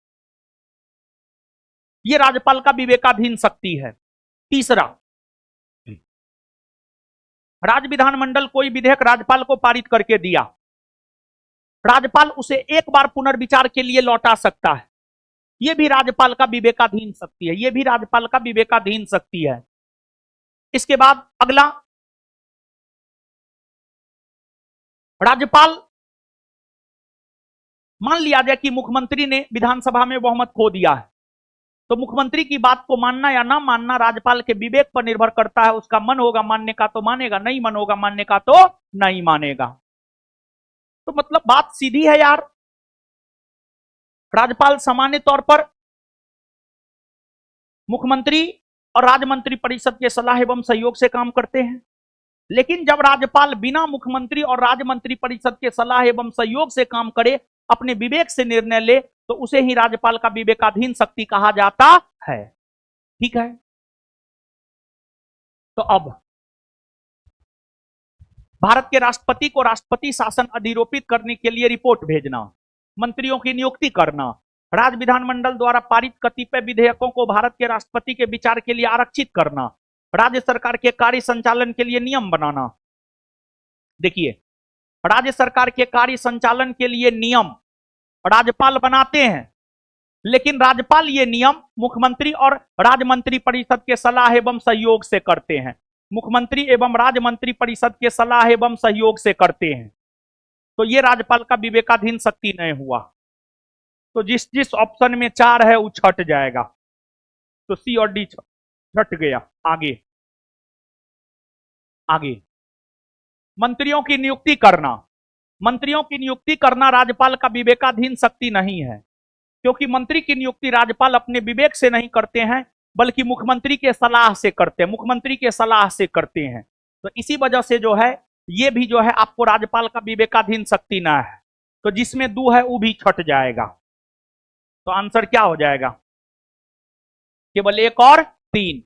यह राज्यपाल का विवेकाधीन शक्ति है। तीसरा, राज्य विधानमंडल कोई विधेयक राज्यपाल को पारित करके दिया, राज्यपाल उसे एक बार पुनर्विचार के लिए लौटा सकता है। यह भी राज्यपाल का विवेकाधीन शक्ति है। यह भी राज्यपाल का विवेकाधीन शक्ति है। इसके बाद अगला, राज्यपाल, मान लिया जाए कि मुख्यमंत्री ने विधानसभा में बहुमत खो दिया है, तो मुख्यमंत्री की बात को मानना या ना मानना राज्यपाल के विवेक पर निर्भर करता है। उसका मन होगा मानने का तो मानेगा, नहीं मन होगा मानने का तो नहीं मानेगा। तो मतलब बात सीधी है यार, राज्यपाल सामान्य तौर पर मुख्यमंत्री और राज्य मंत्री परिषद के सलाह एवं सहयोग से काम करते हैं। लेकिन जब राज्यपाल बिना मुख्यमंत्री और राज्य मंत्री परिषद के सलाह एवं सहयोग से काम करे, अपने विवेक से निर्णय ले, तो उसे ही राज्यपाल का विवेकाधीन शक्ति कहा जाता है। ठीक है, तो अब भारत के राष्ट्रपति को राष्ट्रपति शासन अधिरोपित करने के लिए रिपोर्ट भेजना, मंत्रियों की नियुक्ति करना, राज्य विधानमंडल द्वारा पारित कतिपय विधेयकों को भारत के राष्ट्रपति के विचार के लिए आरक्षित करना, राज्य सरकार के कार्य संचालन के लिए नियम बनाना। देखिए, राज्य सरकार के कार्य संचालन के लिए नियम राज्यपाल बनाते हैं, लेकिन राज्यपाल ये नियम मुख्यमंत्री और राज्य मंत्री परिषद के सलाह एवं सहयोग से करते हैं। मुख्यमंत्री एवं राज्य मंत्री परिषद के सलाह एवं सहयोग से करते हैं। तो ये राज्यपाल का विवेकाधीन शक्ति नहीं हुआ। तो जिस जिस ऑप्शन में 4 है वो छट जाएगा। तो सी और डी छट गया। आगे आगे, मंत्रियों की नियुक्ति करना। मंत्रियों की नियुक्ति करना राज्यपाल का विवेकाधीन शक्ति नहीं है, क्योंकि मंत्री की नियुक्ति राज्यपाल अपने विवेक से नहीं करते हैं, बल्कि मुख्यमंत्री के सलाह से करते हैं। मुख्यमंत्री के सलाह से करते हैं। तो इसी वजह से जो है ये भी जो है आपको राज्यपाल का विवेकाधीन शक्ति ना है। तो जिसमें 2 है वो भी छट जाएगा। तो आंसर क्या हो जाएगा? केवल 1 और 3।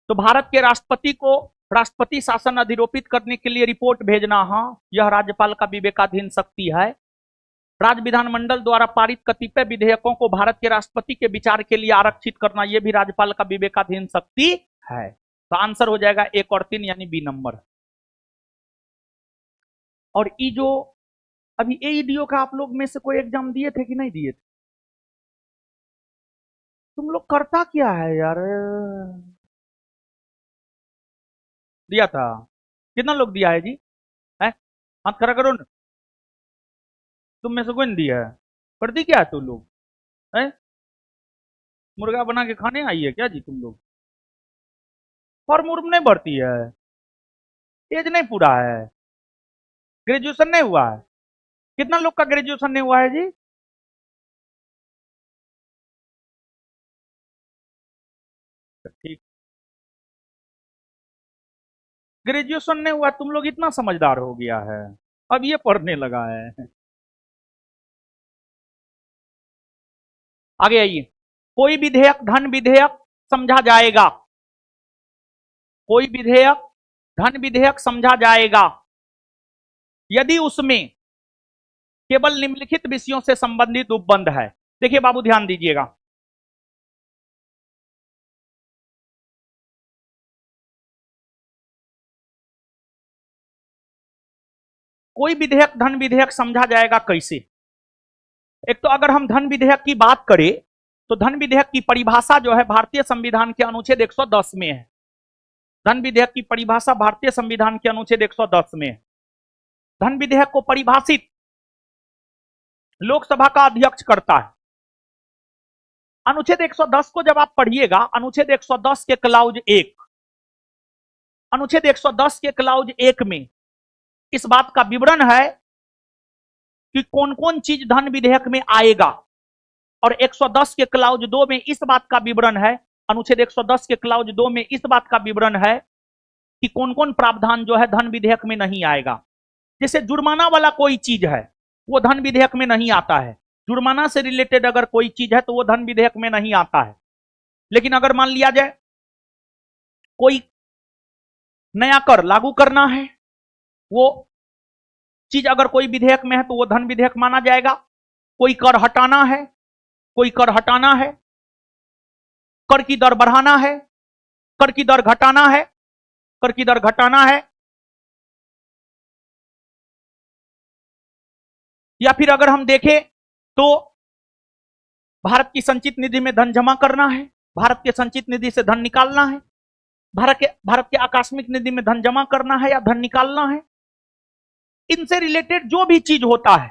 तो भारत के राष्ट्रपति को राष्ट्रपति शासन अधिरोपित करने के लिए रिपोर्ट भेजना, हाँ, यह राज्यपाल का विवेकाधीन शक्ति है। राज्य विधानमंडल द्वारा पारित कतिपय विधेयकों को भारत के राष्ट्रपति के विचार के लिए आरक्षित करना, यह भी राज्यपाल का विवेकाधीन शक्ति है। तो आंसर हो जाएगा 1 और 3 यानी बी नंबर। और ये जो अभी एईडीओ का आप लोग में से कोई एग्जाम दिए थे कि नहीं दिए थे? तुम लोग करता क्या है यार? दिया था? कितना लोग दिया है जी? है हाथ खड़ा करो ना। तुम में से कोई नहीं दिया है? करती क्या है तुम लोग? है मुर्गा बना के खाने आई है क्या जी तुम लोग? फॉर्म उर्म नहीं भरती है? एज नहीं पूरा है? ग्रेजुएशन नहीं हुआ है? कितना लोग का ग्रेजुएशन नहीं हुआ है जी? ठीक, ग्रेजुएशन नहीं हुआ, तुम लोग इतना समझदार हो गया है, अब ये पढ़ने लगा है। आगे आइए। कोई विधेयक धन विधेयक समझा जाएगा। कोई विधेयक धन विधेयक समझा जाएगा यदि उसमें केवल निम्नलिखित विषयों से संबंधित उपबंध है। देखिए बाबू ध्यान दीजिएगा, कोई विधेयक धन विधेयक समझा जाएगा कैसे। एक तो अगर हम धन विधेयक की बात करें तो धन विधेयक की परिभाषा जो है भारतीय संविधान के अनुच्छेद 110 में है। धन विधेयक की परिभाषा भारतीय संविधान के अनुच्छेद 110 में है। धन विधेयक को परिभाषित लोकसभा का अध्यक्ष करता है। अनुच्छेद 110 को जब आप पढ़िएगा, अनुच्छेद 110 के क्लाउज 1, अनुच्छेद 110 के क्लाउज 1 में इस बात का विवरण है कि कौन कौन चीज धन विधेयक में आएगा, और 110 के क्लाउज 2 में इस बात का विवरण है, अनुच्छेद 110 के क्लाउज 2 में इस बात का विवरण है कि कौन कौन प्रावधान जो है धन विधेयक में नहीं आएगा। जैसे जुर्माना वाला कोई चीज है वो धन विधेयक में नहीं आता है। जुर्माना से रिलेटेड अगर कोई चीज है तो वो धन विधेयक में नहीं आता है। लेकिन अगर मान लिया जाए कोई नया कर लागू करना है, वो चीज अगर कोई विधेयक में है तो वो धन विधेयक माना जाएगा। कोई कर हटाना है, कोई कर हटाना है, कर की दर बढ़ाना है, कर की दर घटाना है, कर की दर घटाना है, या फिर अगर हम देखें तो भारत की संचित निधि में धन जमा करना है, भारत के संचित निधि से धन निकालना है, भारत के आकस्मिक निधि में धन जमा करना है या धन निकालना है। इनसे रिलेटेड जो भी चीज होता है,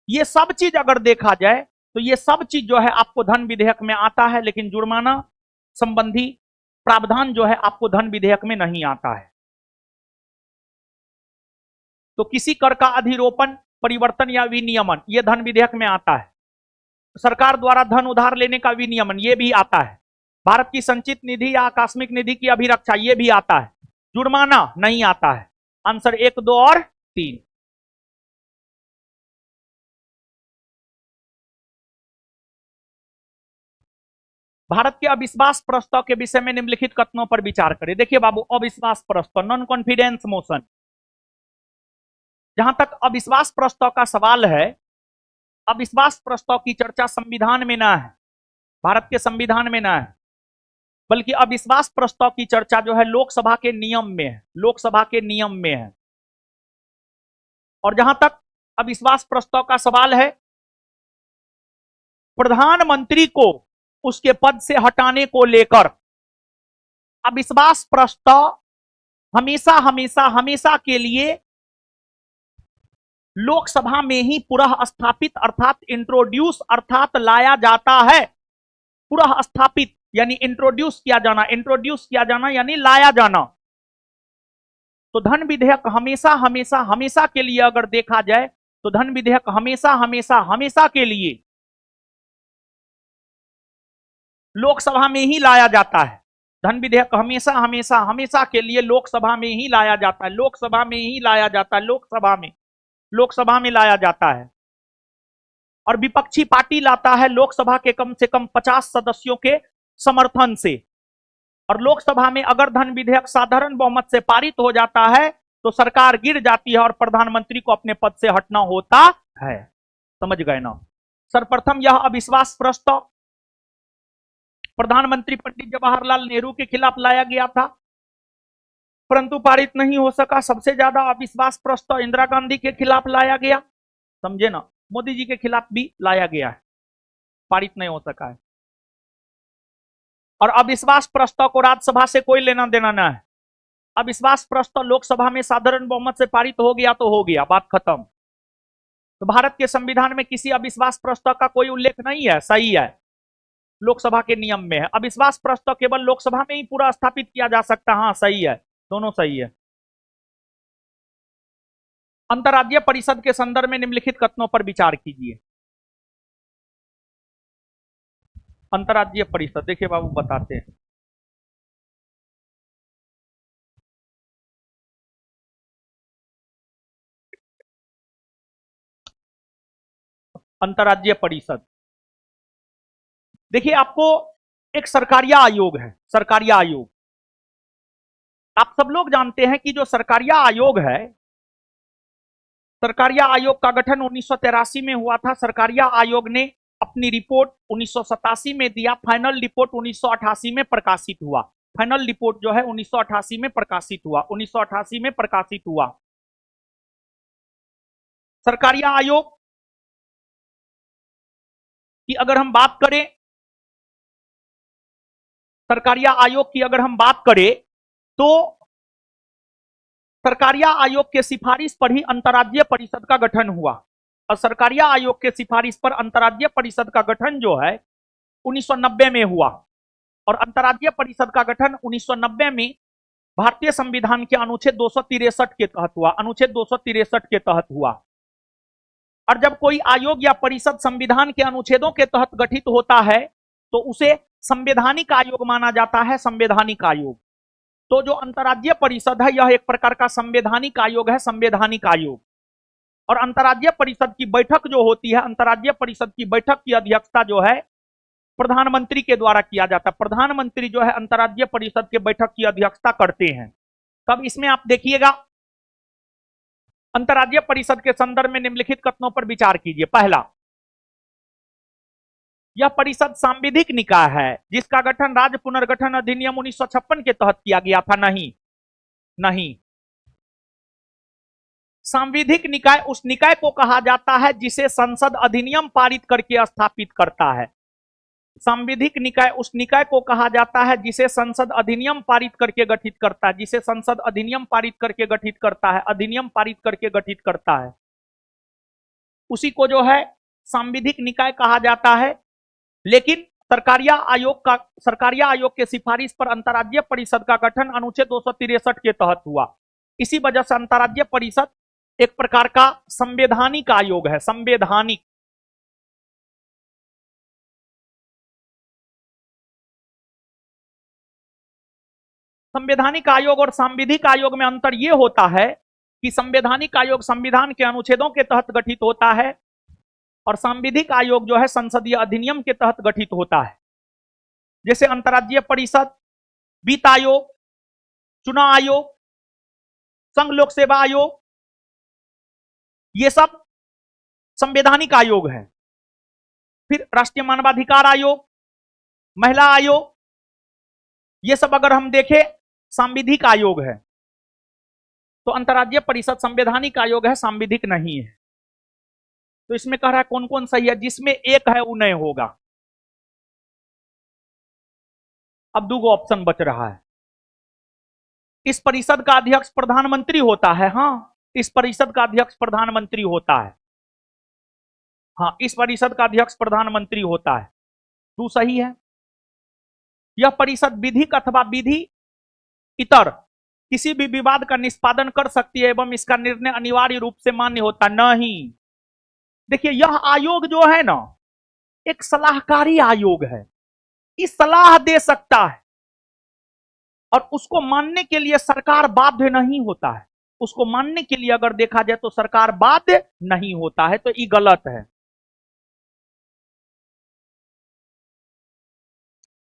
ये सब चीज अगर देखा जाए तो ये सब चीज जो है आपको धन विधेयक में आता है, लेकिन जुर्माना संबंधी प्रावधान जो है आपको धन विधेयक में नहीं आता है। तो किसी कर का अधिरोपण, परिवर्तन या विनियमन ये धन विधेयक में आता है। सरकार द्वारा धन उधार लेने का विनियमन ये भी आता है। भारत की संचित निधि या आकस्मिक निधि की अभिरक्षा ये भी आता है। जुर्माना नहीं आता है। आंसर 1, 2 और 3। भारत के अविश्वास प्रस्ताव के विषय में निम्नलिखित कथनों पर विचार करें। देखिए बाबू, अविश्वास प्रस्ताव, नॉन कॉन्फिडेंस मोशन, जहां तक अविश्वास प्रस्ताव का सवाल है, अविश्वास प्रस्ताव की चर्चा संविधान में ना है, भारत के संविधान में ना है, बल्कि अविश्वास प्रस्ताव की चर्चा जो है लोकसभा के नियम में है, लोकसभा के नियम में है। और जहां तक अविश्वास प्रस्ताव का सवाल है, प्रधानमंत्री को उसके पद से हटाने को लेकर अविश्वास प्रस्ताव हमेशा हमेशा हमेशा के लिए लोकसभा में ही पुनः स्थापित अर्थात इंट्रोड्यूस अर्थात लाया जाता है। पुनः स्थापित यानी इंट्रोड्यूस किया जाना, इंट्रोड्यूस किया जाना यानी लाया जाना। तो धन विधेयक हमेशा हमेशा हमेशा के लिए अगर देखा जाए तो धन विधेयक हमेशा हमेशा हमेशा के लिए लोकसभा में ही लाया जाता है। धन विधेयक हमेशा हमेशा हमेशा के लिए लोकसभा में ही लाया जाता है, लोकसभा में ही लाया जाता है, लोकसभा में लाया जाता है। और विपक्षी पार्टी लाता है लोकसभा के कम से कम 50 सदस्यों के समर्थन से। और लोकसभा में अगर धन विधेयक साधारण बहुमत से पारित हो जाता है तो सरकार गिर जाती है और प्रधानमंत्री को अपने पद से हटना होता है। समझ गए ना। सर्वप्रथम यह अविश्वास प्रस्ताव प्रधानमंत्री पंडित जवाहरलाल नेहरू के खिलाफ लाया गया था, परंतु पारित नहीं हो सका। सबसे ज्यादा अविश्वास प्रस्ताव इंदिरा गांधी के खिलाफ लाया गया, समझे ना। मोदी जी के खिलाफ भी लाया गया है, पारित नहीं हो सका है। और अविश्वास प्रस्ताव को राज्यसभा से कोई लेना देना ना है। अविश्वास प्रस्ताव लोकसभा में साधारण बहुमत से पारित हो गया तो हो गया, बात खत्म। तो भारत के संविधान में किसी अविश्वास प्रस्ताव का कोई उल्लेख नहीं है, सही है, लोकसभा के नियम में है। अविश्वास प्रस्ताव केवल लोकसभा में ही पूरा स्थापित किया जा सकता है, हाँ सही है, दोनों सही है। अंतर्राज्यीय परिषद के संदर्भ में निम्नलिखित कथनों पर विचार कीजिए। अंतर्राज्यीय परिषद, देखिए बाबू बताते हैं। अंतर्राज्यीय परिषद, देखिए आपको एक सरकारिया आयोग है, सरकारिया आयोग। आप सब लोग जानते हैं कि जो सरकारिया आयोग है, सरकारिया आयोग का गठन 1983 में हुआ था। सरकारिया आयोग ने अपनी रिपोर्ट 1987 में दिया, फाइनल रिपोर्ट 1988 में प्रकाशित हुआ। फाइनल रिपोर्ट जो है 1988 में प्रकाशित हुआ, 1988 में प्रकाशित हुआ। सरकारिया आयोग की अगर हम बात करें, सरकारिया आयोग की अगर हम बात करें तो सरकारिया आयोग के सिफारिश पर ही अंतर्राज्यीय परिषद का गठन हुआ। और सरकारिया आयोग के सिफारिश पर अंतर्राज्यीय परिषद का गठन जो है 1990 में हुआ। और अंतर्राज्यीय परिषद का गठन 1990 में भारतीय संविधान के अनुच्छेद 263 के तहत हुआ, अनुच्छेद 263 के तहत हुआ। और जब कोई आयोग या परिषद संविधान के अनुच्छेदों के तहत गठित होता है तो उसे संवैधानिक आयोग माना जाता है, संवैधानिक आयोग। तो जो अंतर्राज्यीय परिषद है यह एक प्रकार का संवैधानिक आयोग है, संवैधानिक आयोग। और अंतर्राज्यीय परिषद की बैठक जो होती है, अंतर्राज्यीय परिषद की बैठक की अध्यक्षता जो है प्रधानमंत्री के द्वारा किया जाता है। प्रधानमंत्री जो है अंतर्राज्यीय परिषद के बैठक की अध्यक्षता करते हैं। तब इसमें आप देखिएगा, अंतर्राज्यीय परिषद के संदर्भ में निम्नलिखित कथनों पर विचार कीजिए। पहला, यह परिषद सांविधिक निकाय है जिसका गठन राज्य पुनर्गठन अधिनियम 1956 के तहत किया गया था। नहीं, नहीं। सांविधिक निकाय उस निकाय को कहा जाता है जिसे संसद अधिनियम पारित करके स्थापित करता है। सांविधिक निकाय उस निकाय को कहा जाता है जिसे संसद अधिनियम पारित करके गठित करता है, जिसे संसद अधिनियम पारित करके गठित करता है, अधिनियम पारित करके गठित करता है, उसी को जो है सांविधिक निकाय कहा जाता है। लेकिन सरकारिया आयोग के सिफारिश पर अंतर्राज्यीय परिषद का गठन अनुच्छेद 263 के तहत हुआ। इसी वजह से अंतर्राज्यीय परिषद एक प्रकार का संवैधानिक आयोग है, संवैधानिक। संवैधानिक आयोग और सांविधिक आयोग में अंतर यह होता है कि संवैधानिक आयोग संविधान के अनुच्छेदों के तहत गठित होता है और सांविधिक आयोग जो है संसदीय अधिनियम के तहत गठित होता है। जैसे अंतर्राज्यीय परिषद, वित्त आयोग, चुनाव आयोग, संघ लोक सेवा आयोग, ये सब संवैधानिक आयोग हैं। फिर राष्ट्रीय मानवाधिकार आयोग, महिला आयोग, ये सब अगर हम देखें सांविधिक आयोग है। तो अंतर्राज्यीय परिषद संवैधानिक आयोग है, सांविधिक नहीं है। तो इसमें कह रहा है कौन कौन सही है, जिसमें एक है वो नहीं होगा। अब दो ऑप्शन बच रहा है। इस परिषद का अध्यक्ष प्रधानमंत्री होता है। हाँ, इस परिषद का अध्यक्ष प्रधानमंत्री होता है। हाँ, इस परिषद का अध्यक्ष प्रधानमंत्री होता है। दो सही है। यह परिषद विधिक अथवा विधि इतर किसी भी विवाद का निष्पादन कर सकती है एवं इसका निर्णय अनिवार्य रूप से मान्य होता नहीं। देखिए, यह आयोग जो है ना, एक सलाहकारी आयोग है। इस सलाह दे सकता है और उसको मानने के लिए सरकार बाध्य नहीं होता है। उसको मानने के लिए अगर देखा जाए तो सरकार बाध्य नहीं होता है। तो ये गलत है।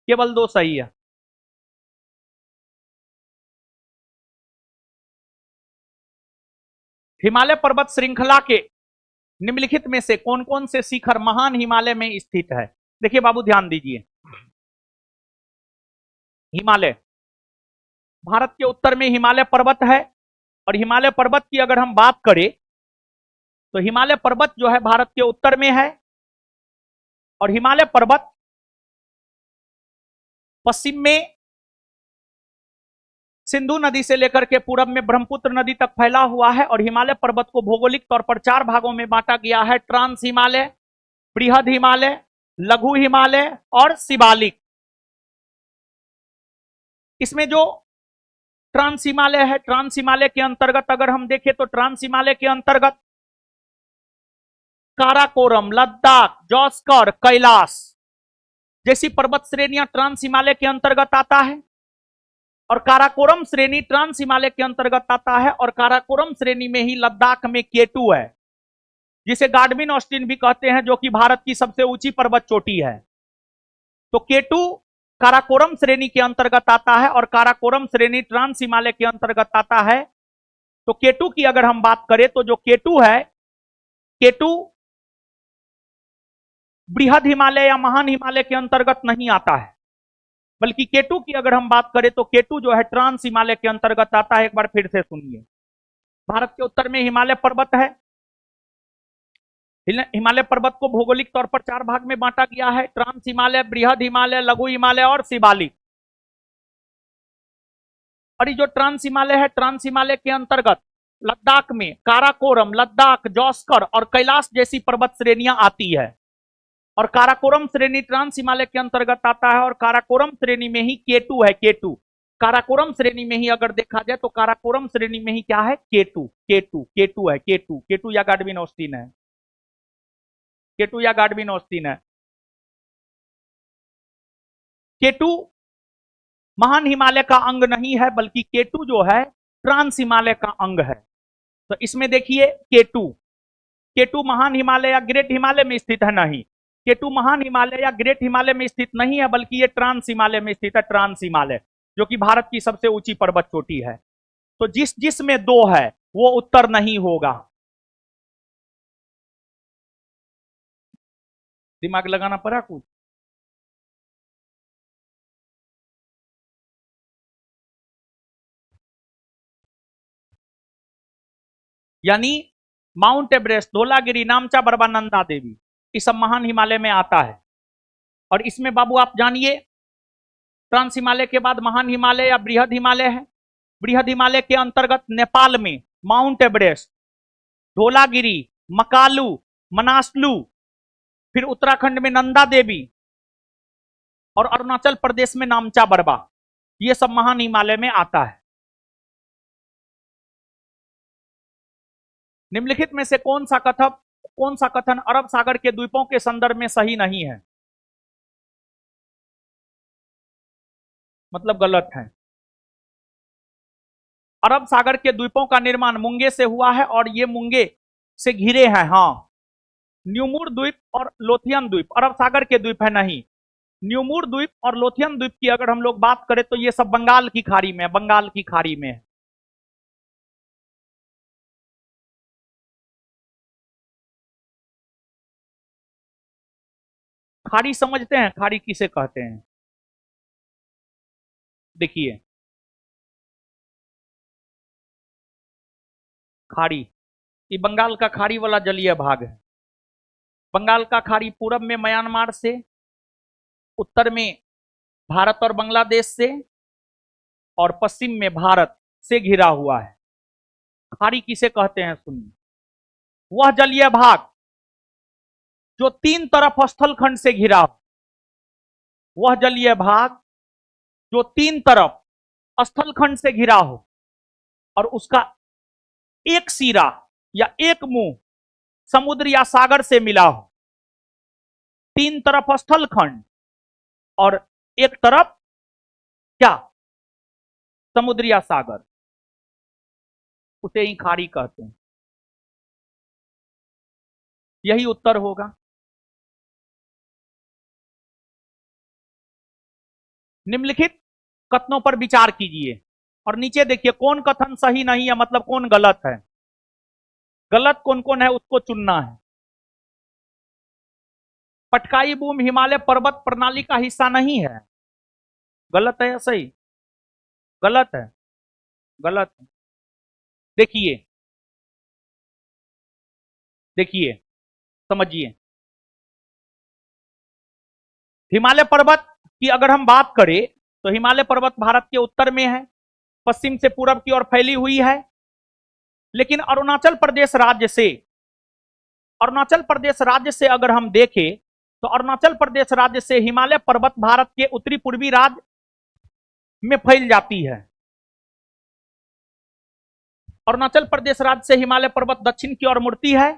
केवल दो सही है। हिमालय पर्वत श्रृंखला के निम्नलिखित में से कौन कौन से शिखर महान हिमालय में स्थित है? देखिए बाबू, ध्यान दीजिए। हिमालय, भारत के उत्तर में हिमालय पर्वत है। और हिमालय पर्वत की अगर हम बात करें तो हिमालय पर्वत जो है भारत के उत्तर में है और हिमालय पर्वत पश्चिम में सिंधु नदी से लेकर के पूरब में ब्रह्मपुत्र नदी तक फैला हुआ है। और हिमालय पर्वत को भौगोलिक तौर पर 4 भागों में बांटा गया है: ट्रांस हिमालय, बृहद हिमालय, लघु हिमालय और शिवालिक। इसमें जो ट्रांस हिमालय है, ट्रांस हिमालय के अंतर्गत अगर हम देखें तो ट्रांस हिमालय के अंतर्गत काराकोरम, लद्दाख, जौस्कर, कैलाश जैसी पर्वत श्रेणियां ट्रांस हिमालय के अंतर्गत आता है। और काराकोरम श्रेणी ट्रांस हिमालय के अंतर्गत आता है। और काराकोरम श्रेणी में ही लद्दाख में केटू है, जिसे गार्डविन ऑस्टिन भी कहते हैं, जो कि भारत की सबसे ऊंची पर्वत चोटी है। तो केटू काराकोरम श्रेणी के अंतर्गत आता है और काराकोरम श्रेणी ट्रांस हिमालय के अंतर्गत आता है। तो केटू की अगर हम बात करें तो जो केटू है, केटू बृहद हिमालय या महान हिमालय के अंतर्गत नहीं आता है, बल्कि केटू की अगर हम बात करें तो केटू जो है ट्रांस हिमालय के अंतर्गत आता है। एक बार फिर से सुनिए, भारत के उत्तर में हिमालय पर्वत है। हिमालय पर्वत को भौगोलिक तौर पर 4 भाग में बांटा गया है, ट्रांस हिमालय, बृहद हिमालय, लघु हिमालय और शिवालिक। और ये जो ट्रांस हिमालय है, ट्रांस हिमालय के अंतर्गत लद्दाख में काराकोरम, लद्दाख, जौस्कर और कैलाश जैसी पर्वत श्रेणियां आती है। और काराकोरम श्रेणी ट्रांस हिमालय के अंतर्गत आता है और काराकोरम श्रेणी में ही केटू है। केटू काराकोरम श्रेणी में ही अगर देखा जाए तो काराकोरम श्रेणी में ही क्या है, केटू। केटू केटू है, केटू केटू या गाडविन ऑस्टिन है, केटू या गाडविन ऑस्टिन है। केटू महान हिमालय का अंग नहीं है, बल्कि केटू जो है ट्रांस हिमालय का अंग है। तो इसमें देखिए केटू, केटू महान हिमालय या ग्रेट हिमालय में स्थित है नहीं, केटू महान हिमालय या ग्रेट हिमालय में स्थित नहीं है, बल्कि ये ट्रांस हिमालय में स्थित है। ट्रांस हिमालय जो कि भारत की सबसे ऊंची पर्वत चोटी है। तो जिसमें 2 है वो उत्तर नहीं होगा। दिमाग लगाना पड़ा कुछ। यानी माउंट एवरेस्ट, धौलागिरी, नामचा, बरवा, नंदा देवी, ये सब महान हिमालय में आता है। और इसमें बाबू आप जानिए, ट्रांस हिमालय के बाद महान हिमालय या बृहद हिमालय है। बृहद हिमालय के अंतर्गत नेपाल में माउंट एवरेस्ट, धौलागिरी, मकालू, मनासलू, फिर उत्तराखंड में नंदा देवी और अरुणाचल प्रदेश में नामचा बरवा, ये सब महान हिमालय में आता है। निम्नलिखित में से कौन सा कथन अरब सागर के द्वीपों के संदर्भ में सही नहीं है, मतलब गलत है। अरब सागर के द्वीपों का निर्माण मुंगे से हुआ है और ये मुंगे से घिरे हैं। हाँ, न्यूमूर द्वीप और लोथियन द्वीप अरब सागर के द्वीप है नहीं। न्यूमूर द्वीप और लोथियन द्वीप की अगर हम लोग बात करें तो ये सब बंगाल की खाड़ी में है, बंगाल की खाड़ी में है। खाड़ी समझते हैं, खाड़ी किसे कहते हैं? देखिए, खाड़ी, ये बंगाल का खाड़ी वाला जलीय भाग है। बंगाल का खाड़ी पूरब में म्यांमार से, उत्तर में भारत और बांग्लादेश से और पश्चिम में भारत से घिरा हुआ है। खाड़ी किसे कहते हैं सुनिए, वह जलीय भाग जो 3 तरफ स्थलखंड से घिरा हो, वह जलीय भाग जो 3 तरफ स्थलखंड से घिरा हो और उसका एक सिरा या एक मुंह समुद्र या सागर से मिला हो। 3 तरफ स्थलखंड और एक तरफ क्या, समुद्र या सागर, उसे ही खाड़ी कहते हैं। यही उत्तर होगा। निम्नलिखित कथनों पर विचार कीजिए और नीचे देखिए कौन कथन सही नहीं है, मतलब कौन गलत है। गलत कौन कौन है उसको चुनना है। पटकाई बूम हिमालय पर्वत प्रणाली का हिस्सा नहीं है, गलत है या सही? गलत है, गलत है। देखिए देखिए समझिए, हिमालय पर्वत की अगर हम बात करें तो हिमालय पर्वत भारत के उत्तर में है, पश्चिम से पूरब की ओर फैली हुई है। लेकिन अरुणाचल प्रदेश राज्य से अगर हम देखें तो अरुणाचल प्रदेश राज्य से हिमालय पर्वत भारत के उत्तरी पूर्वी राज्य में फैल जाती है। अरुणाचल प्रदेश राज्य से हिमालय पर्वत दक्षिण की ओर मुड़ती है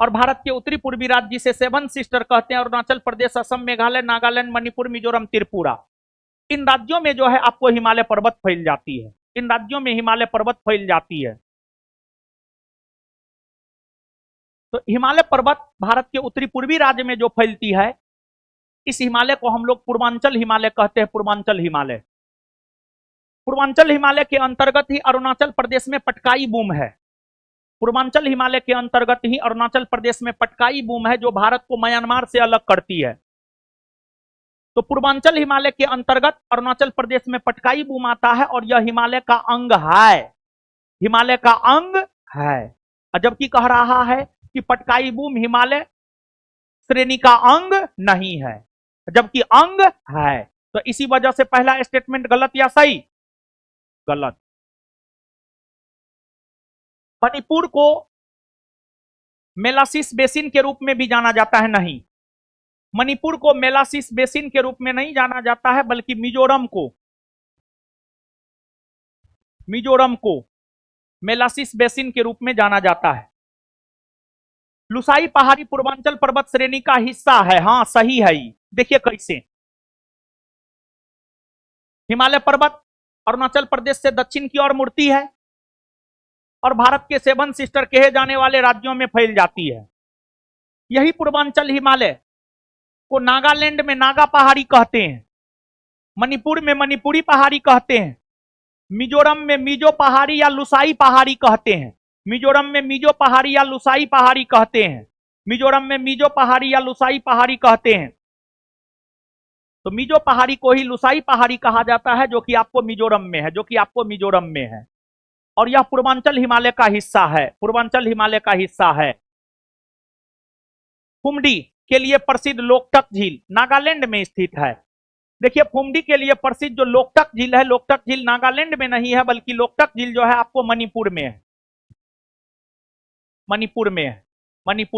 और भारत के उत्तरी पूर्वी राज्य जिसे 7 सिस्टर कहते हैं, अरुणाचल प्रदेश, असम, मेघालय, नागालैंड, मणिपुर, मिजोरम, त्रिपुरा, इन राज्यों में जो है आपको हिमालय पर्वत फैल जाती है। इन राज्यों में हिमालय पर्वत फैल जाती है। तो हिमालय पर्वत भारत के उत्तरी पूर्वी राज्य में जो फैलती है इस हिमालय को हम लोग पूर्वांचल हिमालय कहते हैं। पूर्वांचल हिमालय, पूर्वांचल हिमालय के अंतर्गत ही अरुणाचल प्रदेश में पटकाई बूम है। पूर्वांचल हिमालय के अंतर्गत ही अरुणाचल प्रदेश में पटकाई बूम है, जो भारत को म्यांमार से अलग करती है। तो पूर्वांचल हिमालय के अंतर्गत अरुणाचल प्रदेश में पटकाई बूम आता है, और यह हिमालय का अंग है। हिमालय का अंग है, जबकि कह रहा है कि पटकाई बूम हिमालय श्रेणी का अंग नहीं है, जबकि अंग है। तो इसी वजह से पहला स्टेटमेंट गलत या सही? गलत। मणिपुर को मेलासिस बेसिन के रूप में भी जाना जाता है? नहीं, मणिपुर को मेलासिस बेसिन के रूप में नहीं जाना जाता है, बल्कि मिजोरम को मेलासिस बेसिन के रूप में जाना जाता है। लुसाई पहाड़ी पूर्वांचल पर्वत श्रेणी का हिस्सा है? हां, सही है। देखिए कैसे, हिमालय पर्वत अरुणाचल प्रदेश से दक्षिण की ओर मुड़ती है और भारत के 7 सिस्टर कहे जाने वाले राज्यों में फैल जाती है। यही पूर्वांचल हिमालय को नागालैंड में नागा पहाड़ी कहते हैं, मणिपुर में मणिपुरी पहाड़ी कहते हैं, मिजोरम में मिजो पहाड़ी या लुसाई पहाड़ी कहते हैं। मिजोरम में मिजो पहाड़ी या लुसाई पहाड़ी कहते हैं। मिजोरम में मिजो पहाड़ी या लुसाई पहाड़ी कहते हैं। तो मिजो पहाड़ी को ही लुसाई पहाड़ी कहा जाता है, जो कि आपको मिजोरम में है, और यह पूर्वांचल हिमालय का हिस्सा है। पूर्वांचल हिमालय का हिस्सा है। फुमडी के लिए प्रसिद्ध लोकटक झील नागालैंड में स्थित है। देखिए, फुमडी के लिए प्रसिद्ध जो लोकटक झील है, लोकटक झील नागालैंड में नहीं है, बल्कि लोकटक झील जो है आपको मणिपुर में है। मणिपुर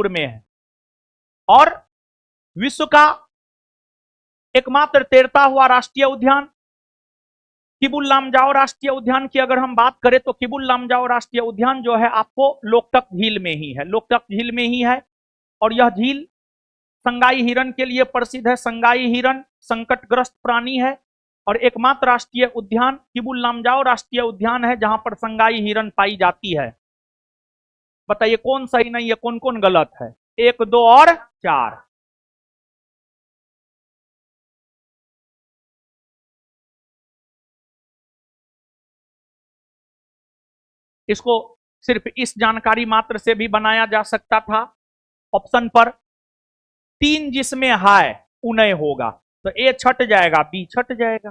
में है। और विश्व का एकमात्र तैरता हुआ राष्ट्रीय उद्यान किबुल लामजाओ राष्ट्रीय उद्यान की अगर हम बात करें, तो किबुल लामजाओ राष्ट्रीय उद्यान जो है आपको लोकटक झील में ही है। और यह झील संगाई हिरन के लिए प्रसिद्ध है। संगाई हिरन संकटग्रस्त प्राणी है, और एकमात्र राष्ट्रीय उद्यान किबुल लामजाओ राष्ट्रीय उद्यान है जहां पर संगाई हिरन पाई जाती है। बताइए कौन सही नहीं है, कौन कौन गलत है? 1, 2 और 4। इसको सिर्फ इस जानकारी मात्र से भी बनाया जा सकता था। ऑप्शन पर 3 जिसमें है उनय होगा, तो ए छट जाएगा, बी छट जाएगा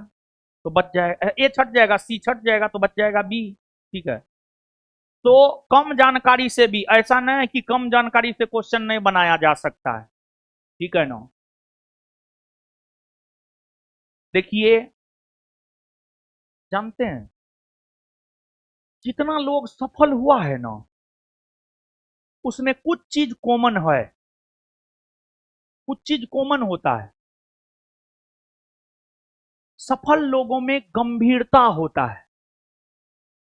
तो बच जाएगा, ए छट जाएगा, सी छट जाएगा तो बच जाएगा बी। ठीक है, तो कम जानकारी से भी, ऐसा नहीं है कि कम जानकारी से क्वेश्चन नहीं बनाया जा सकता है। ठीक है ना? देखिए, जानते हैं जितना लोग सफल हुआ है ना, उसमें कुछ चीज कॉमन है, कुछ चीज कॉमन होता है। सफल लोगों में गंभीरता होता है,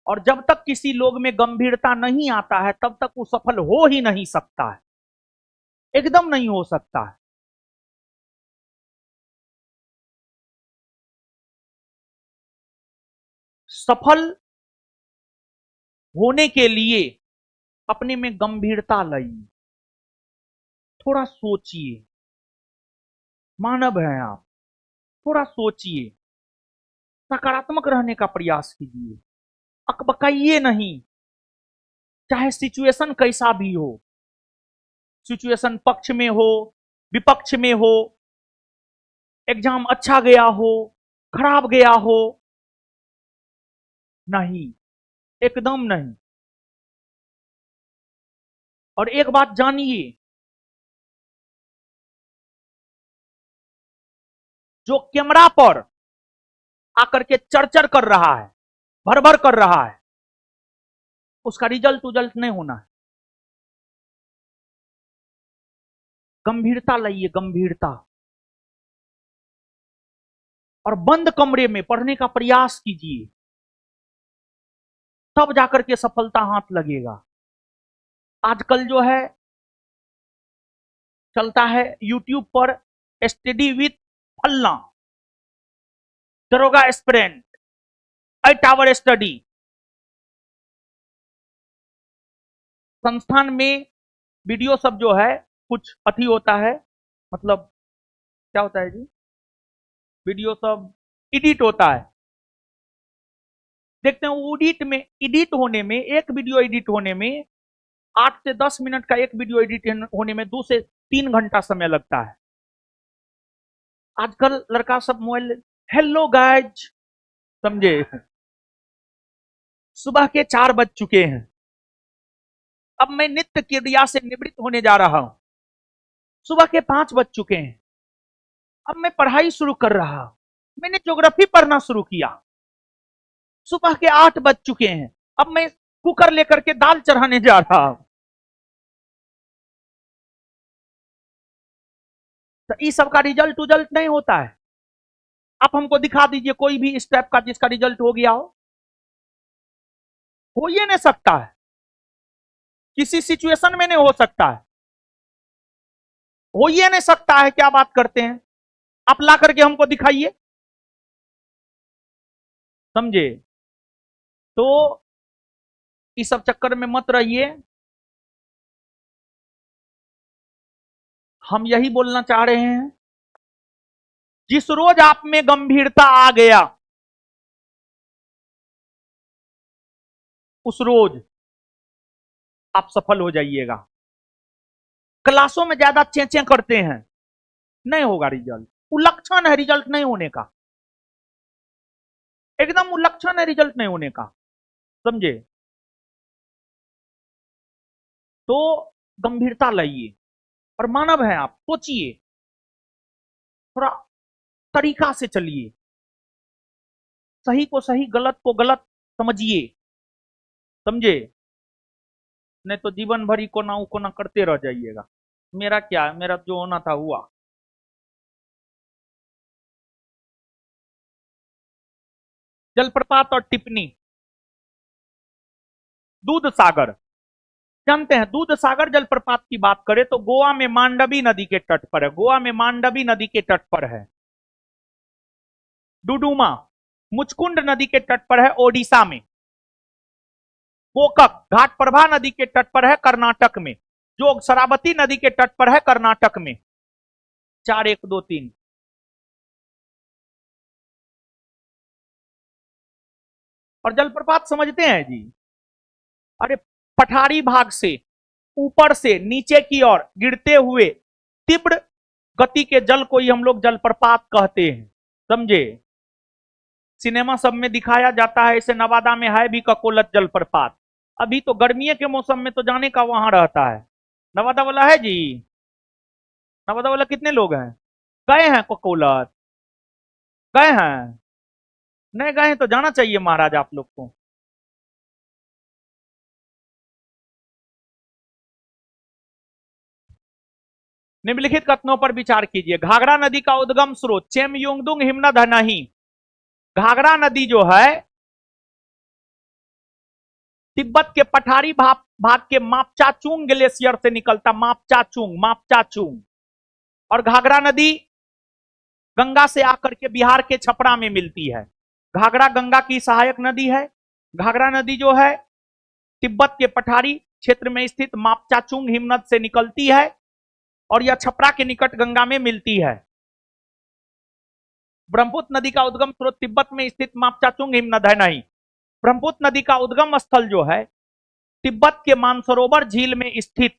और जब तक किसी लोग में गंभीरता नहीं आता है, तब तक वो सफल हो ही नहीं सकता है, एकदम नहीं हो सकता है। सफल होने के लिए अपने में गंभीरता लाइए, थोड़ा सोचिए, मानव हैं आप, थोड़ा सोचिए, सकारात्मक रहने का प्रयास कीजिए, अकबकाइए नहीं, चाहे सिचुएशन कैसा भी हो, सिचुएशन पक्ष में हो, विपक्ष में हो, एग्जाम अच्छा गया हो, खराब गया हो, नहीं, एकदम नहीं। और एक बात जानिए, जो कैमरा पर आकर के चर्चा कर रहा है, भर भर कर रहा है, उसका रिजल्ट नहीं होना है। गंभीरता लाइए, गंभीरता, और बंद कमरे में पढ़ने का प्रयास कीजिए, तब जाकर के सफलता हाथ लगेगा। आजकल जो है चलता है यूट्यूब पर, स्टडी विथ फलना, दरोगा एस्पिरेंट 8 आवर स्टडी। संस्थान में वीडियो सब जो है कुछ अति होता है, मतलब क्या होता है जी? वीडियो सब एडिट होता है। देखते हैं एडिट में, एडिट होने में, एक वीडियो एडिट होने में 8 से 10 मिनट का एक वीडियो एडिट होने में 2 से 3 घंटा समय लगता है। आजकल लड़का सब मोबाइल, हेलो गाइज, समझे, सुबह के 4 बज चुके हैं, अब मैं नित्य क्रिया से निवृत्त होने जा रहा हूं। सुबह के 5 बज चुके हैं, अब मैं पढ़ाई शुरू कर रहा हूं। मैंने ज्योग्राफी पढ़ना शुरू किया। सुबह के 8 बज चुके हैं, अब मैं कुकर लेकर के दाल चढ़ाने जा रहा हूं। तो इस सब का रिजल्ट उजल्ट नहीं होता है। आप हमको दिखा दीजिए कोई भी इस टाइप का जिसका रिजल्ट हो गया हो ही नहीं सकता है, किसी सिचुएशन में नहीं हो सकता है, हो ही नहीं सकता है। क्या बात करते हैं आप, ला करके हमको दिखाइए, समझे। तो इस सब चक्कर में मत रहिए। हम यही बोलना चाह रहे हैं, जिस रोज आप में गंभीरता आ गया, उस रोज आप सफल हो जाइएगा। क्लासों में ज्यादा चेंचे करते हैं, नहीं होगा रिजल्ट। उल्लक्षण है रिजल्ट नहीं होने का, एकदम उल्लक्षण है रिजल्ट नहीं होने का, समझे। तो गंभीरता लाइए, और मानव है आप, सोचिए, थोड़ा तरीका से चलिए, सही को सही, गलत को गलत समझिए, समझे। नहीं तो जीवन भर को ना करते रह जाइएगा। मेरा क्या है, मेरा जो होना था हुआ। जलप्रपात और टिप्पणी, दूध सागर, जानते हैं दूध सागर जलप्रपात की बात करें तो गोवा में मांडवी नदी के तट पर है, गोवा में मांडवी नदी के तट पर है। डुडुमा मुचकुंड नदी के तट पर है ओडिशा में। कोकक घाटप्रभा नदी के तट पर है कर्नाटक में। जोग शरावती नदी के तट पर है कर्नाटक में। 4 1 2 3। और जलप्रपात समझते हैं जी, अरे पठारी भाग से ऊपर से नीचे की ओर गिरते हुए तीव्र गति के जल को ही हम लोग जलप्रपात कहते हैं, समझे। सिनेमा सब में दिखाया जाता है, ऐसे नवादा में है भी ककोलत जलप्रपात। अभी तो गर्मियों के मौसम में तो जाने का वहां रहता है। नवादा वाला है जी, नवादा वाला कितने लोग हैं, गए हैं ककोलत, गए हैं, नहीं गए हैं तो जाना चाहिए महाराज आप लोग को। निम्नलिखित कथनों पर विचार कीजिए। घाघरा नदी का उद्गम स्रोत चेमयुंगदुंग हिमनद है नहीं। घाघरा नदी जो है तिब्बत के पठारी भाग के मापचाचुंग ग्लेशियर से निकलता, मापचाचुंग, मापचाचुंग। और घाघरा नदी गंगा से आकर के बिहार के छपरा में मिलती है। घाघरा गंगा की सहायक नदी है। घाघरा नदी जो है तिब्बत के पठारी क्षेत्र में स्थित मापचाचुंग हिमनद से निकलती है और यह छपरा के निकट गंगा में मिलती है। ब्रह्मपुत्र नदी का उद्गम स्रोत तिब्बत में स्थित मापचाचुंग हिमनद है नहीं। ब्रह्मपुत्र नदी का उद्गम स्थल जो है तिब्बत के मानसरोवर झील में स्थित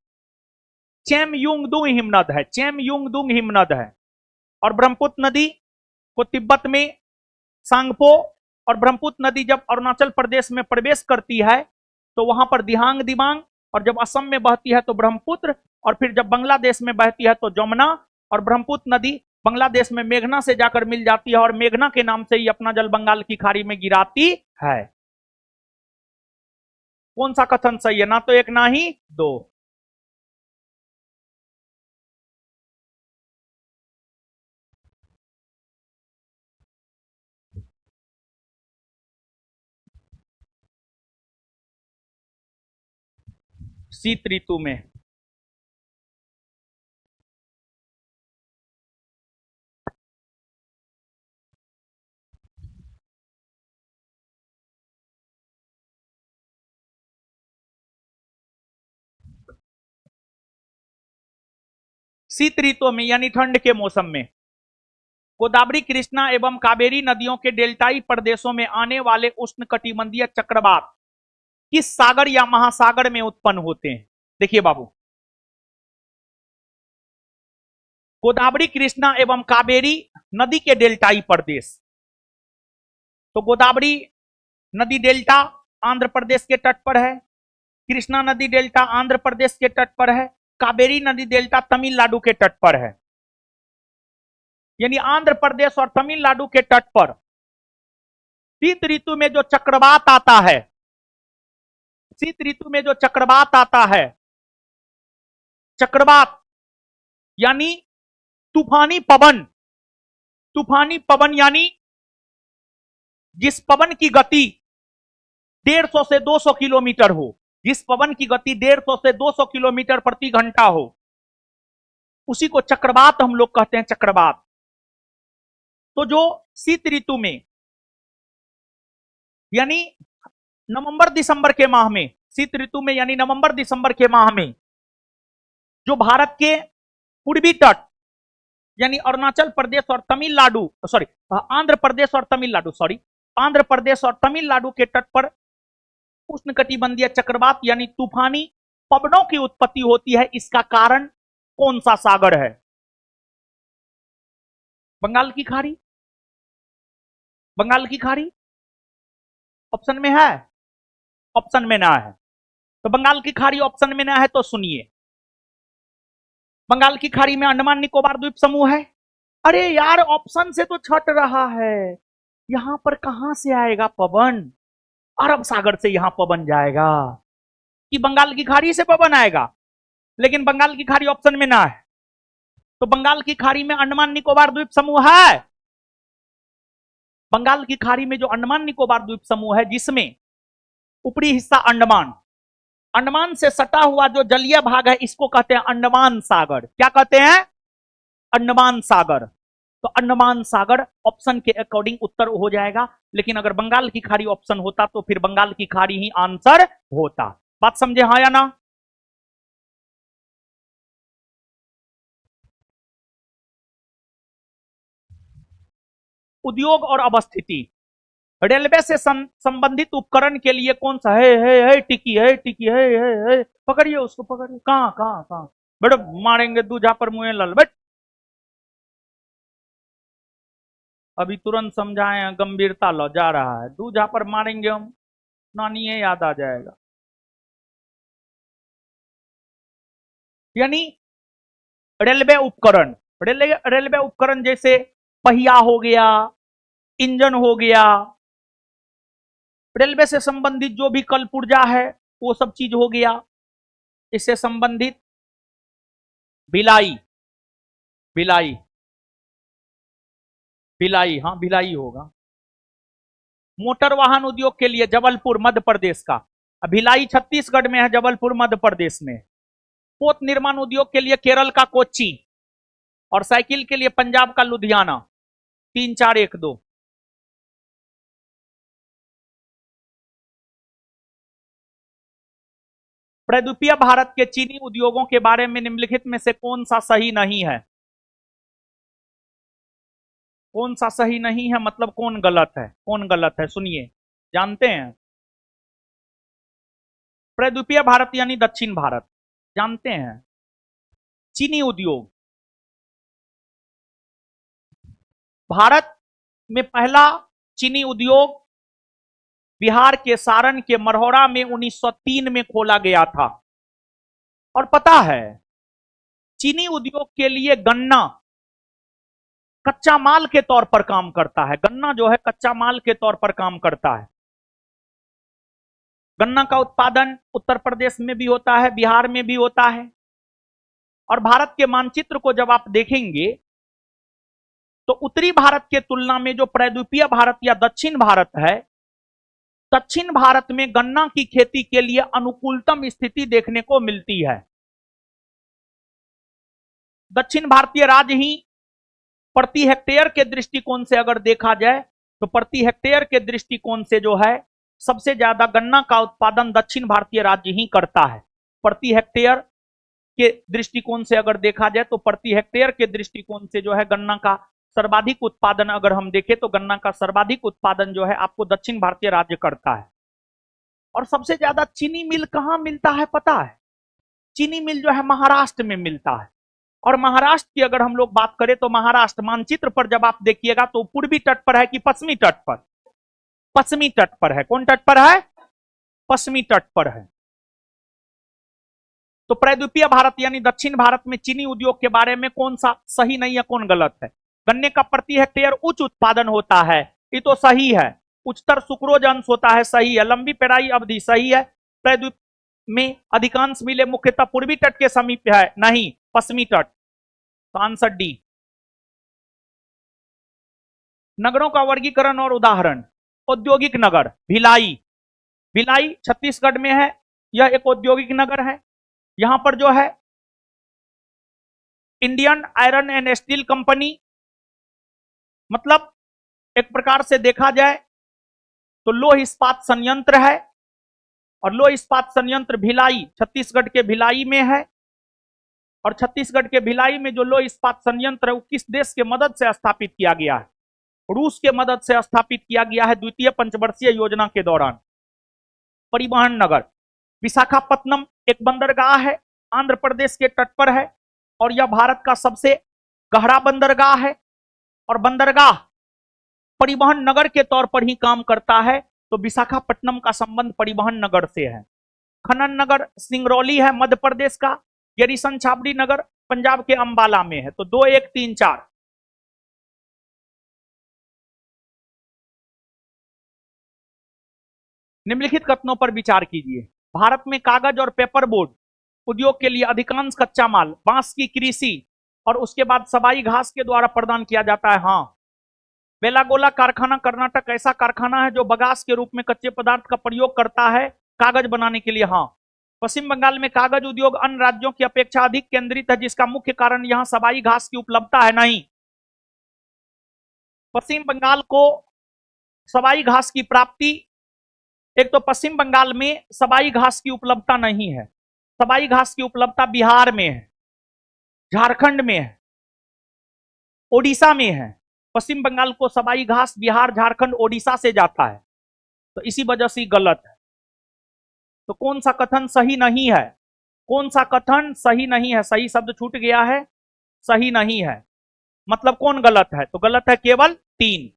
चेमयुंगदुंग हिमनद है, चेमयुंगदुंग हिमनद है। और ब्रह्मपुत्र नदी को तिब्बत में सांगपो, और ब्रह्मपुत्र नदी जब अरुणाचल प्रदेश में प्रवेश करती है तो वहां पर दिहांग दिबांग, और जब असम में बहती है तो ब्रह्मपुत्र, और फिर जब बांग्लादेश में बहती है तो जमुना। और ब्रह्मपुत्र नदी बांग्लादेश में मेघना से जाकर मिल जाती है और मेघना के नाम से ही अपना जल बंगाल की खाड़ी में गिराती है। कौन सा कथन सही है, ना तो एक ना ही दो। शीत ऋतु में शीत ऋतु में यानी ठंड के मौसम में गोदावरी, कृष्णा एवं कावेरी नदियों के डेल्टाई प्रदेशों में आने वाले उष्णकटिबंधीय चक्रवात किस सागर या महासागर में उत्पन्न होते हैं? देखिए बाबू, गोदावरी, कृष्णा एवं कावेरी नदी के डेल्टाई प्रदेश, तो गोदावरी नदी डेल्टा आंध्र प्रदेश के तट पर है, कृष्णा नदी डेल्टा आंध्र प्रदेश के तट पर है, कावेरी नदी डेल्टा तमिलनाडु के तट पर है। यानी आंध्र प्रदेश और तमिलनाडु के तट पर शीत ऋतु में जो चक्रवात आता है, शीत ऋतु में जो चक्रवात आता है, चक्रवात यानी तूफानी पवन, तूफानी पवन यानी जिस पवन की गति 150 से 200 किलोमीटर हो, जिस पवन की गति 150 से 200 किलोमीटर प्रति घंटा हो, उसी को चक्रवात हम लोग कहते हैं, चक्रवात। तो जो शीत ऋतु में यानी नवंबर दिसंबर के माह में, शीत ऋतु में यानी नवंबर दिसंबर के माह में जो भारत के पूर्वी तट यानी अरुणाचल प्रदेश और तमिलनाडु, सॉरी आंध्र प्रदेश और तमिलनाडु, सॉरी आंध्र प्रदेश और तमिलनाडु के तट पर उष्णकटिबंधीय चक्रवात यानी तूफानी पवनों की उत्पत्ति होती है, इसका कारण कौन सा सागर है? बंगाल की खाड़ी, बंगाल की खाड़ी ऑप्शन में है, ऑप्शन में ना है। तो बंगाल की खाड़ी ऑप्शन में ना है तो सुनिए, बंगाल की खाड़ी में अंडमान निकोबार द्वीप समूह है। अरे यार ऑप्शन से तो छट रहा है, यहां पर कहां से आएगा पवन? अरब सागर से यहां पवन जाएगा कि बंगाल की खाड़ी से पवन आएगा? लेकिन बंगाल की खाड़ी ऑप्शन में ना है, तो बंगाल की खाड़ी में अंडमान निकोबार द्वीप समूह है। बंगाल की खाड़ी में जो अंडमान निकोबार द्वीप समूह है, जिसमें ऊपरी हिस्सा अंडमान, अंडमान से सटा हुआ जो जलीय भाग है, इसको कहते हैं अंडमान सागर। क्या कहते हैं? अंडमान सागर। तो अंडमान सागर ऑप्शन के अकॉर्डिंग उत्तर हो जाएगा, लेकिन अगर बंगाल की खाड़ी ऑप्शन होता तो फिर बंगाल की खाड़ी ही आंसर होता। बात समझे हाँ या ना? उद्योग और अवस्थिति, रेलवे से संबंधित उपकरण के लिए कौन सा है टिकी है, टिकी है, पकड़िए उसको, पकड़िए। कहां कहां कहां बेटा, मारेंगे दूजा पर मुंह लल बेट। अभी तुरंत समझाए, गंभीरता लो जा रहा है, दूजा पर मारेंगे हम, नानी ये याद आ जाएगा। यानी रेलवे उपकरण, रेलवे उपकरण जैसे पहिया हो गया, इंजन हो गया, रेलवे से संबंधित जो भी कल पुर्जा है वो सब चीज हो गया। इससे संबंधित भिलाई, भिलाई, भिलाई, हाँ भिलाई होगा। मोटर वाहन उद्योग के लिए जबलपुर मध्य प्रदेश का, भिलाई छत्तीसगढ़ में है, जबलपुर मध्य प्रदेश में। पोत निर्माण उद्योग के लिए केरल का कोच्चि, और साइकिल के लिए पंजाब का लुधियाना। 3 4 1 2। प्रद्वीपीय भारत के चीनी उद्योगों के बारे में निम्नलिखित में से कौन सा सही नहीं है? कौन सा सही नहीं है मतलब कौन गलत है, कौन गलत है? सुनिए, जानते हैं? प्रद्वीपीय भारत यानी दक्षिण भारत, जानते हैं? चीनी उद्योग, भारत में पहला चीनी उद्योग बिहार के सारण के मरहौरा में 1903 में खोला गया था। और पता है, चीनी उद्योग के लिए गन्ना कच्चा माल के तौर पर काम करता है। गन्ना जो है कच्चा माल के तौर पर काम करता है। गन्ना का उत्पादन उत्तर प्रदेश में भी होता है, बिहार में भी होता है। और भारत के मानचित्र को जब आप देखेंगे तो उत्तरी भारत के तुलना में जो प्रद्वीपीय भारत या दक्षिण भारत है, दक्षिण भारत में गन्ना की खेती के लिए अनुकूलतम स्थिति देखने को मिलती है। दक्षिण भारतीय राज्य ही प्रति हेक्टेयर के दृष्टिकोण से अगर देखा जाए तो प्रति हेक्टेयर के दृष्टिकोण से जो है सबसे ज्यादा गन्ना का उत्पादन दक्षिण भारतीय राज्य ही करता है। प्रति हेक्टेयर के दृष्टिकोण से अगर देखा जाए तो प्रति हेक्टेयर के दृष्टिकोण से जो है गन्ना का सर्वाधिक उत्पादन अगर हम देखें तो गन्ना का सर्वाधिक उत्पादन जो है आपको दक्षिण भारतीय राज्य करता है। और सबसे ज्यादा चीनी मिल कहां मिलता है पता है? चीनी मिल जो है महाराष्ट्र में मिलता है। और महाराष्ट्र की अगर हम लोग बात करें तो महाराष्ट्र मानचित्र पर जब आप देखिएगा तो पूर्वी तट पर है कि पश्चिमी तट पर? पश्चिमी तट पर है। कौन तट पर है? पश्चिमी तट पर है। तो प्रायद्वीपीय भारत यानी दक्षिण भारत में चीनी उद्योग के बारे में कौन सा सही नहीं है, कौन गलत है? गन्ने का प्रति हेक्टेयर उच्च उत्पादन होता है, ये तो सही है। उच्चतर सुक्रोज अंश होता है, सही है। लंबी पेराई अवधि, सही है। प्रायद्वीप में अधिकांश मिलें मुख्यतः पूर्वी तट के समीप है, नहीं, पश्चिमी तट। तो आंसर डी। नगरों का वर्गीकरण और उदाहरण। औद्योगिक नगर भिलाई, भिलाई छत्तीसगढ़ में है। यह एक औद्योगिक नगर है। यहां पर जो है Indian iron and steel company, मतलब एक प्रकार से देखा जाए तो लोह इस्पात संयंत्र है। और लोह इस्पात संयंत्र भिलाई, छत्तीसगढ़ के भिलाई में है। और छत्तीसगढ़ के भिलाई में जो लोह इस्पात संयंत्र है वो किस देश के मदद से स्थापित किया गया है? रूस के मदद से स्थापित किया गया है द्वितीय पंचवर्षीय योजना के दौरान। परिवहन नगर विशाखापत्तनम एक बंदरगाह है, आंध्र प्रदेश के तट पर है। और यह भारत का सबसे गहरा बंदरगाह है। और बंदरगाह परिवहन नगर के तौर पर ही काम करता है, तो विशाखापट्टनम का संबंध परिवहन नगर से है। खनन नगर सिंगरौली है मध्य प्रदेश का। गैरीसन छाबड़ी नगर पंजाब के अंबाला में है। तो 2 1 3 4। निम्नलिखित कथनों पर विचार कीजिए। भारत में कागज और पेपर बोर्ड उद्योग के लिए अधिकांश कच्चा माल बांस की कृषि और उसके बाद सबाई घास के द्वारा प्रदान किया जाता है। हाँ। बेलागोला कारखाना कर्नाटक ऐसा कारखाना है जो बगास के रूप में कच्चे पदार्थ का प्रयोग करता है कागज बनाने के लिए। हाँ। पश्चिम बंगाल में कागज उद्योग अन्य राज्यों की अपेक्षा अधिक केंद्रित है, जिसका मुख्य कारण यहां सबाई घास की उपलब्धता है। नहीं, पश्चिम बंगाल को सबाई घास की प्राप्ति, एक तो पश्चिम बंगाल में सबाई घास की उपलब्धता नहीं है। सबाई घास की उपलब्धता बिहार में है, झारखंड में है, ओडिशा में है। पश्चिम बंगाल को सबाई घास बिहार, झारखंड, ओडिशा से जाता है, तो इसी वजह से गलत है। तो कौन सा कथन सही नहीं है? कौन सा कथन सही नहीं है? सही शब्द छूट गया है, सही नहीं है। मतलब कौन गलत है? तो गलत है केवल 3।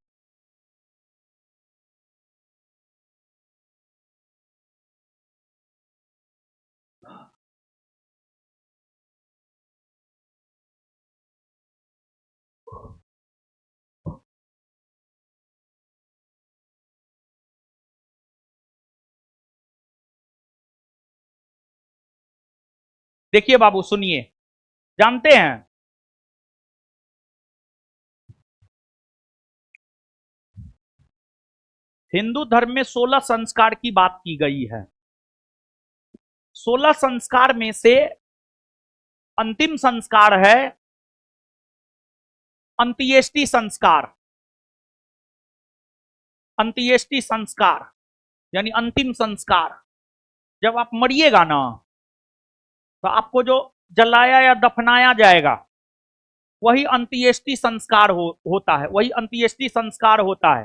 देखिए बाबू सुनिए, जानते हैं हिंदू धर्म में 16 संस्कार की बात की गई है। 16 संस्कार में से अंतिम संस्कार है अंत्येष्टि संस्कार। अंत्येष्टि संस्कार यानी अंतिम संस्कार। जब आप मरिएगा ना तो आपको जो जलाया या दफनाया जाएगा वही अंत्येष्टि संस्कार होता है, वही अंत्येष्टि संस्कार होता है।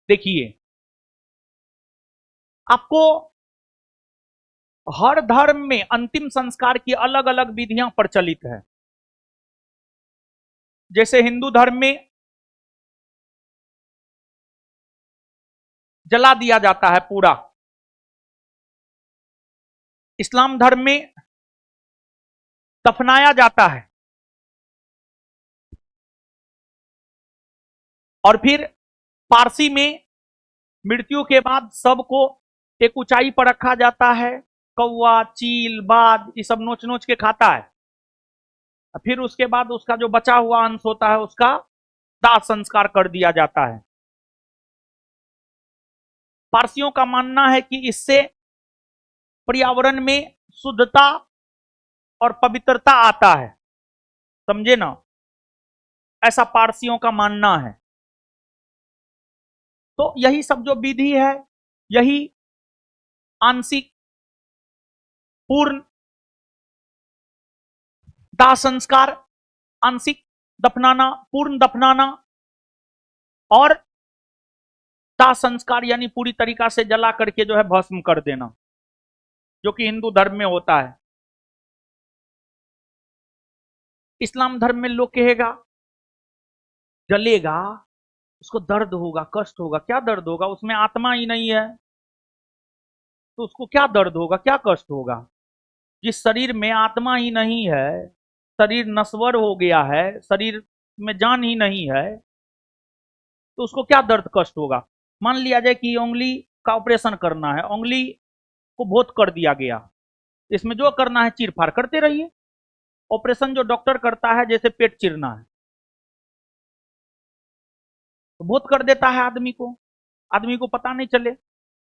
देखिए, आपको हर धर्म में अंतिम संस्कार की अलग अलग विधियां प्रचलित है। जैसे हिंदू धर्म में जला दिया जाता है पूरा, इस्लाम धर्म में दफनाया जाता है, और फिर पारसी में मृत्यु के बाद सबको एक ऊंचाई पर रखा जाता है। कौवा, चील, बाज ये सब नोच नोच के खाता है। फिर उसके बाद उसका जो बचा हुआ अंश होता है उसका दाह संस्कार कर दिया जाता है। पारसियों का मानना है कि इससे पर्यावरण में शुद्धता और पवित्रता आता है। समझे ना? ऐसा पारसियों का मानना है। तो यही सब जो विधि है, यही आंशिक पूर्ण दाह संस्कार, आंशिक दफनाना, पूर्ण दफनाना, और दाह संस्कार यानी पूरी तरीका से जला करके जो है भस्म कर देना, जो कि हिंदू धर्म में होता है। इस्लाम धर्म में लोग कहेगा जलेगा, उसको दर्द होगा, कष्ट होगा। क्या दर्द होगा? उसमें आत्मा ही नहीं है, तो उसको क्या दर्द होगा, क्या कष्ट होगा? जिस शरीर में आत्मा ही नहीं है, शरीर नश्वर हो गया है, शरीर में जान ही नहीं है, तो उसको क्या दर्द कष्ट होगा? मान लिया जाए कि उंगली का ऑपरेशन करना है, उंगली को भोत कर दिया गया, इसमें जो करना है चीर फाड़ करते रहिए। ऑपरेशन जो डॉक्टर करता है, जैसे पेट चिरना है, तो भोत कर देता है आदमी को पता नहीं चले,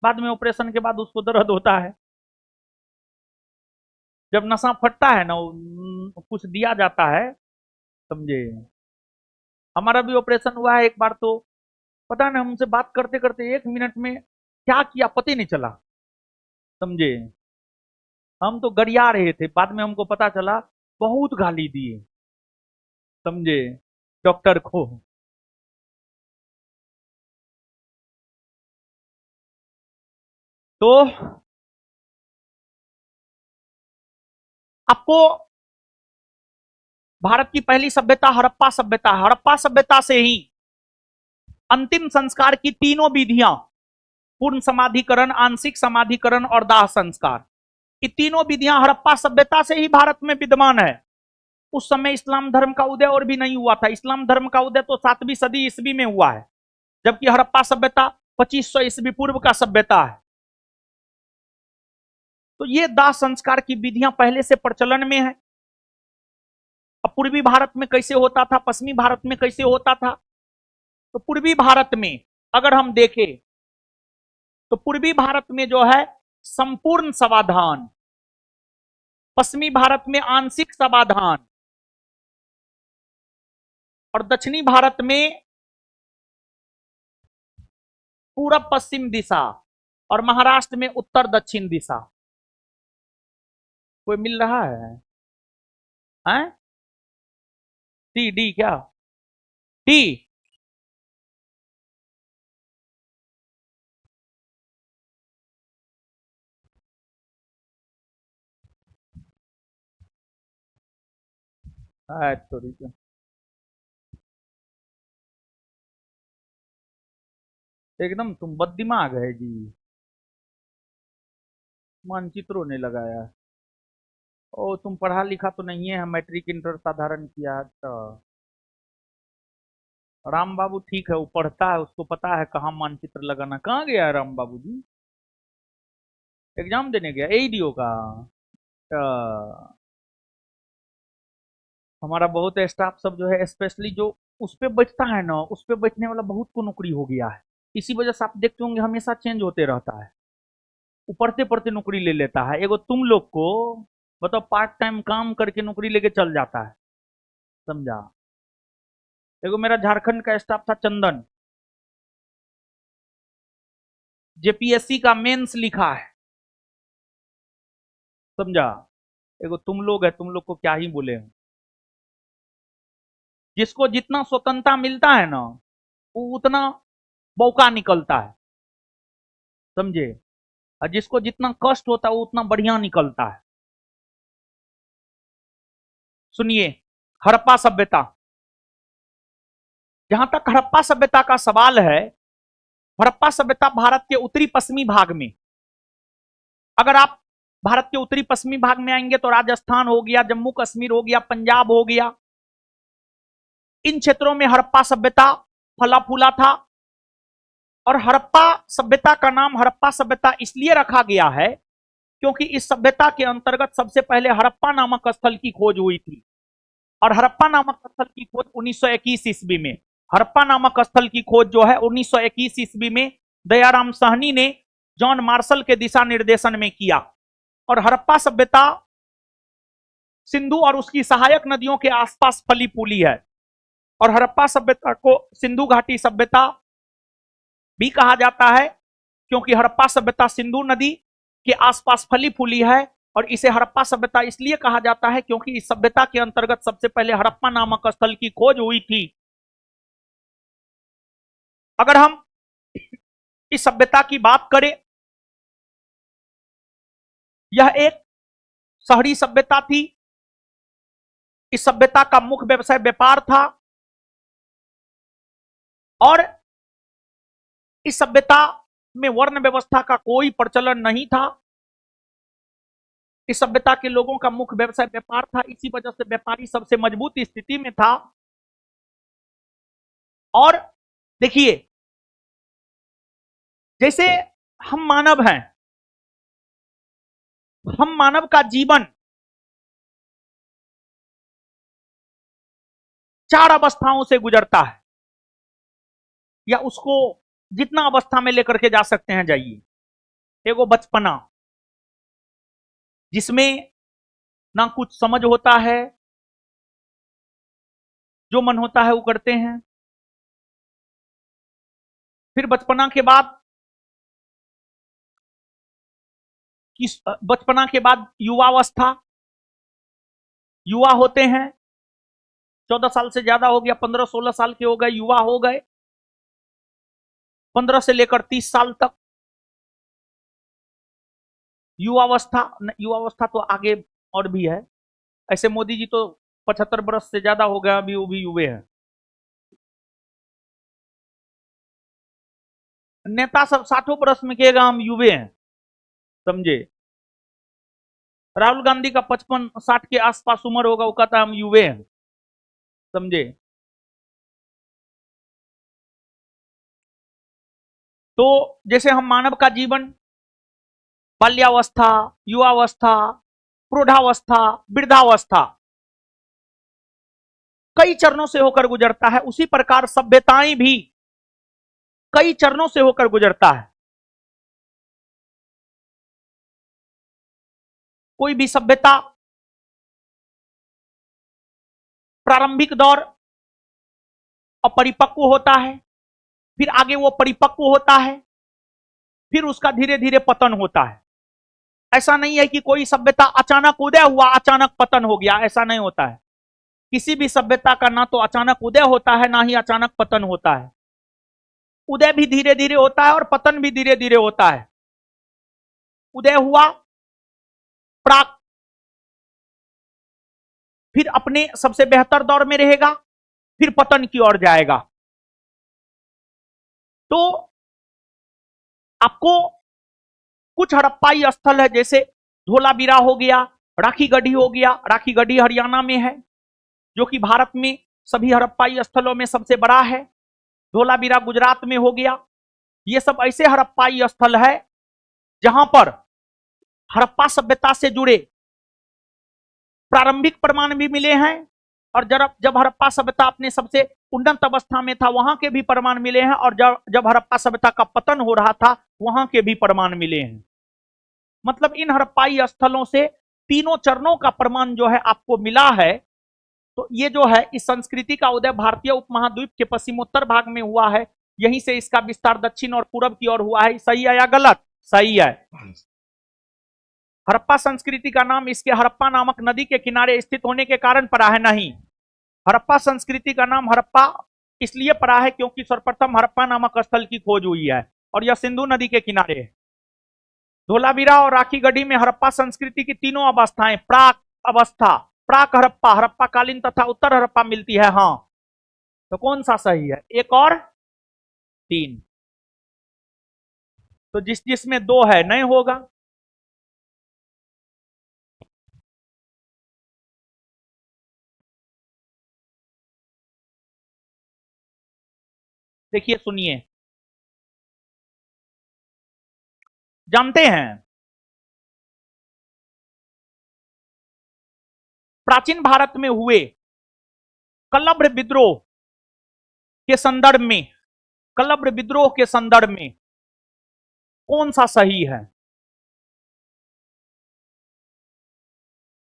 बाद में ऑपरेशन के बाद उसको दर्द होता है। जब नसा फटता है ना, कुछ दिया जाता है, समझे। हमारा भी ऑपरेशन हुआ है एक बार, तो पता नहीं हमसे बात करते करते 1 मिनट में क्या किया पता ही नहीं चला, समझे। हम तो गरिया रहे थे, बाद में हमको पता चला बहुत गाली दिए, समझे, डॉक्टर को। तो आपको भारत की पहली सभ्यता हड़प्पा सभ्यता, हड़प्पा सभ्यता से ही अंतिम संस्कार की तीनों विधियां, पूर्ण समाधिकरण, आंशिक समाधिकरण और दाह संस्कार, ये तीनों विधियां हड़प्पा सभ्यता से ही भारत में विद्यमान है। उस समय इस्लाम धर्म का उदय और भी नहीं हुआ था। इस्लाम धर्म का उदय तो 7वीं सदी ईस्वी में हुआ है, जबकि हड़प्पा सभ्यता 2500 ईस्वी पूर्व का सभ्यता है। तो ये दाह संस्कार की विधियां पहले से प्रचलन में है। अब पूर्वी भारत में कैसे होता था, पश्चिमी भारत में कैसे होता था? तो पूर्वी भारत में अगर हम देखें, तो पूर्वी भारत में जो है संपूर्ण समाधान, पश्चिमी भारत में आंशिक समाधान, और दक्षिणी भारत में पूरब पश्चिम दिशा, और महाराष्ट्र में उत्तर दक्षिण दिशा। कोई मिल रहा है? हैं? डी डी क्या? डी तो एकदम तुम बददिमाग है जी, मानचित्रों ने लगाया। ओ तुम पढ़ा लिखा तो नहीं है, मैट्रिक इंटर साधारण किया। तो राम बाबू ठीक है, वो पढ़ता है, उसको पता है कहाँ मानचित्र लगाना। कहाँ गया है राम बाबू जी? एग्जाम देने गया एईडीओ का। हमारा बहुत स्टाफ सब जो है, स्पेशली जो उस पे बचता है ना, उस पे बचने वाला बहुत को नौकरी हो गया है। इसी वजह से आप देखते होंगे हमेशा चेंज होते रहता है, वो पढ़ते पढ़ते नौकरी ले लेता है। एगो तुम लोग को बताओ, पार्ट टाइम काम करके नौकरी लेके चल जाता है, समझा। एगो मेरा झारखंड का स्टाफ था चंदन, जेपीएससी का मेंस लिखा है, समझा। एगो तुम लोग है, तुम लोग को क्या ही बोले हैं। जिसको जितना स्वतंत्रता मिलता है ना, वो उतना बौका निकलता है, समझे। और जिसको जितना कष्ट होता है वो उतना बढ़िया निकलता है। सुनिए, हड़प्पा सभ्यता, जहां तक हड़प्पा सभ्यता का सवाल है, हड़प्पा सभ्यता भारत के उत्तरी पश्चिमी भाग में, अगर आप भारत के उत्तरी पश्चिमी भाग में आएंगे तो राजस्थान हो गया, जम्मू कश्मीर हो गया, पंजाब हो गया, इन क्षेत्रों में हड़प्पा सभ्यता फला फूला था। और हड़प्पा सभ्यता का नाम हड़प्पा सभ्यता इसलिए रखा गया है क्योंकि इस सभ्यता के अंतर्गत सबसे पहले हड़प्पा नामक स्थल की खोज हुई थी। और हड़प्पा नामक स्थल की खोज 1921 ईस्वी में, हड़प्पा नामक स्थल की खोज जो है 1921 ईस्वी में दयाराम साहनी ने जॉन मार्शल के दिशा निर्देशन में किया। और हड़प्पा सभ्यता सिंधु और उसकी सहायक नदियों के आसपास फली फूली है। और हड़प्पा सभ्यता को सिंधु घाटी सभ्यता भी कहा जाता है क्योंकि हड़प्पा सभ्यता सिंधु नदी के आसपास फली फूली है और इसे हड़प्पा सभ्यता इसलिए कहा जाता है क्योंकि इस सभ्यता के अंतर्गत सबसे पहले हड़प्पा नामक स्थल की खोज हुई थी। अगर हम इस सभ्यता की बात करें, यह एक शहरी सभ्यता थी। इस सभ्यता का मुख्य व्यवसाय व्यापार था और इस सभ्यता में वर्ण व्यवस्था का कोई प्रचलन नहीं था। इस सभ्यता के लोगों का मुख्य व्यवसाय व्यापार था, इसी वजह से व्यापारी सबसे मजबूत स्थिति में था। और देखिए, जैसे हम मानव हैं, हम मानव का जीवन 4 अवस्थाओं से गुजरता है, या उसको जितना अवस्था में लेकर के जा सकते हैं जाइए। एगो बचपना, जिसमें ना कुछ समझ होता है, जो मन होता है वो करते हैं। फिर बचपना के बाद युवावस्था, युवा होते हैं, 14 साल से ज्यादा हो गया, 15-16 साल के हो गए, युवा हो गए। 15 से लेकर 30 साल तक युवावस्था। युवावस्था तो आगे और भी है, ऐसे मोदी जी तो 75 वर्ष से ज्यादा हो गया, अभी वो भी युवे हैं। नेता सब 60 वर्ष में कहेगा हम युवे हैं, समझे। राहुल गांधी का 55-60 के आसपास उम्र होगा, वो कहता हम युवे हैं, समझे। तो जैसे हम मानव का जीवन बाल्यावस्था, युवावस्था, प्रौढ़ावस्था, वृद्धावस्था कई चरणों से होकर गुजरता है, उसी प्रकार सभ्यताएं भी कई चरणों से होकर गुजरता है। कोई भी सभ्यता प्रारंभिक दौर अपरिपक्व होता है, फिर आगे वो परिपक्व होता है, फिर उसका धीरे धीरे पतन होता है। ऐसा नहीं है कि कोई सभ्यता अचानक उदय हुआ, अचानक पतन हो गया, ऐसा नहीं होता है। किसी भी सभ्यता का ना तो अचानक उदय होता है, ना ही अचानक पतन होता है। उदय भी धीरे धीरे होता है और पतन भी धीरे धीरे होता है। उदय हुआ प्राक, फिर अपने सबसे बेहतर दौर में रहेगा, फिर पतन की ओर जाएगा। तो आपको कुछ हड़प्पाई स्थल है, जैसे धोलावीरा हो गया, राखी गढ़ी हो गया। राखी गढ़ी हरियाणा में है, जो कि भारत में सभी हड़प्पाई स्थलों में सबसे बड़ा है। धोलावीरा गुजरात में हो गया। ये सब ऐसे हड़प्पाई स्थल है जहां पर हड़प्पा सभ्यता से जुड़े प्रारंभिक प्रमाण भी मिले हैं, और जब हड़प्पा सभ्यता अपने सबसे उन्नत अवस्था में था वहां के भी प्रमाण मिले हैं, और जब हड़प्पा सभ्यता का पतन हो रहा था वहां के भी प्रमाण मिले हैं। मतलब इन हड़प्पाई स्थलों से तीनों चरणों का प्रमाण जो है आपको मिला है। तो ये जो है, इस संस्कृति का उदय भारतीय उपमहाद्वीप के पश्चिमोत्तर भाग में हुआ है। यहीं से इसका विस्तार दक्षिण और पूरब की ओर हुआ है। सही है या गलत? सही है। हड़प्पा संस्कृति का नाम इसके हड़प्पा नामक नदी के किनारे स्थित होने के कारण पड़ा है? नहीं, हड़प्पा संस्कृति का नाम हड़प्पा इसलिए पड़ा है क्योंकि सर्वप्रथम हड़प्पा नामक स्थल की खोज हुई है, और यह सिंधु नदी के किनारे है। धोलावीरा और राखी गढ़ी में हड़प्पा संस्कृति की तीनों अवस्थाएं, प्राक अवस्था, प्राक हड़प्पा, हड़प्पा कालीन तथा उत्तर हड़प्पा मिलती है। हाँ, तो कौन सा सही है? 1 और 3। तो जिसमें 2 है नहीं होगा। देखिए सुनिए, जानते हैं प्राचीन भारत में हुए कलब्र विद्रोह के संदर्भ में, कलब्र विद्रोह के संदर्भ में कौन सा सही है?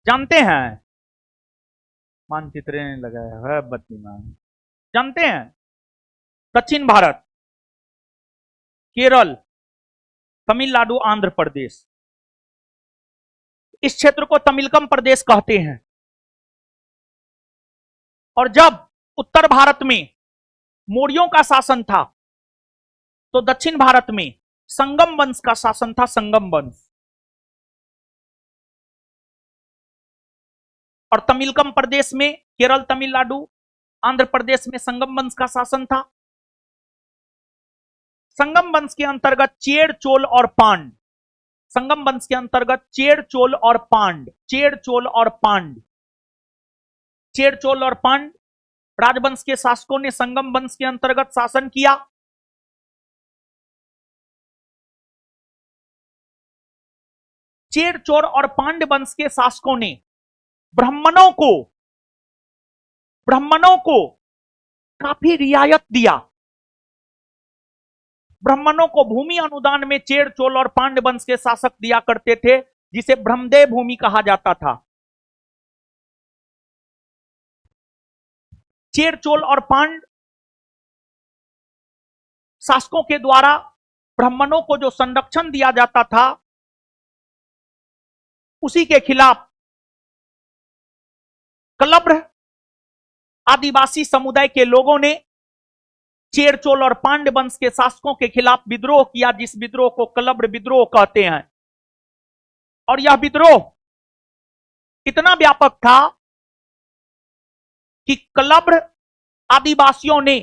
जानते हैं? मानचित्र ने लगाया है बत्तीमान। जानते हैं? दक्षिण भारत, केरल, तमिलनाडु, आंध्र प्रदेश, इस क्षेत्र को तमिलकम प्रदेश कहते हैं। और जब उत्तर भारत में मौर्यों का शासन था तो दक्षिण भारत में संगम वंश का शासन था, संगम वंश। और तमिलकम प्रदेश में केरल, तमिलनाडु, आंध्र प्रदेश में संगम वंश का शासन था। संगम वंश के अंतर्गत चेर, चोल और पांड, संगम वंश के अंतर्गत चेर, चोल और पांड, चेर, चोल और पांड, चेर, चोल और पांड राजवंश के शासकों ने संगम वंश के अंतर्गत शासन किया। चेर, चोल और पांड वंश के शासकों ने ब्राह्मणों को काफी रियायत दिया। ब्राह्मणों को भूमि अनुदान में चेर, चोल और पांड वंश के शासक दिया करते थे, जिसे ब्रह्मदेव भूमि कहा जाता था। चेर, चोल और पांड शासकों के द्वारा ब्राह्मणों को जो संरक्षण दिया जाता था, उसी के खिलाफ कलब्र आदिवासी समुदाय के लोगों ने चेर, चोल और पांड वंश के शासकों के खिलाफ विद्रोह किया, जिस विद्रोह को कलब्र विद्रोह कहते हैं। और यह विद्रोह इतना व्यापक था कि कलब्र आदिवासियों ने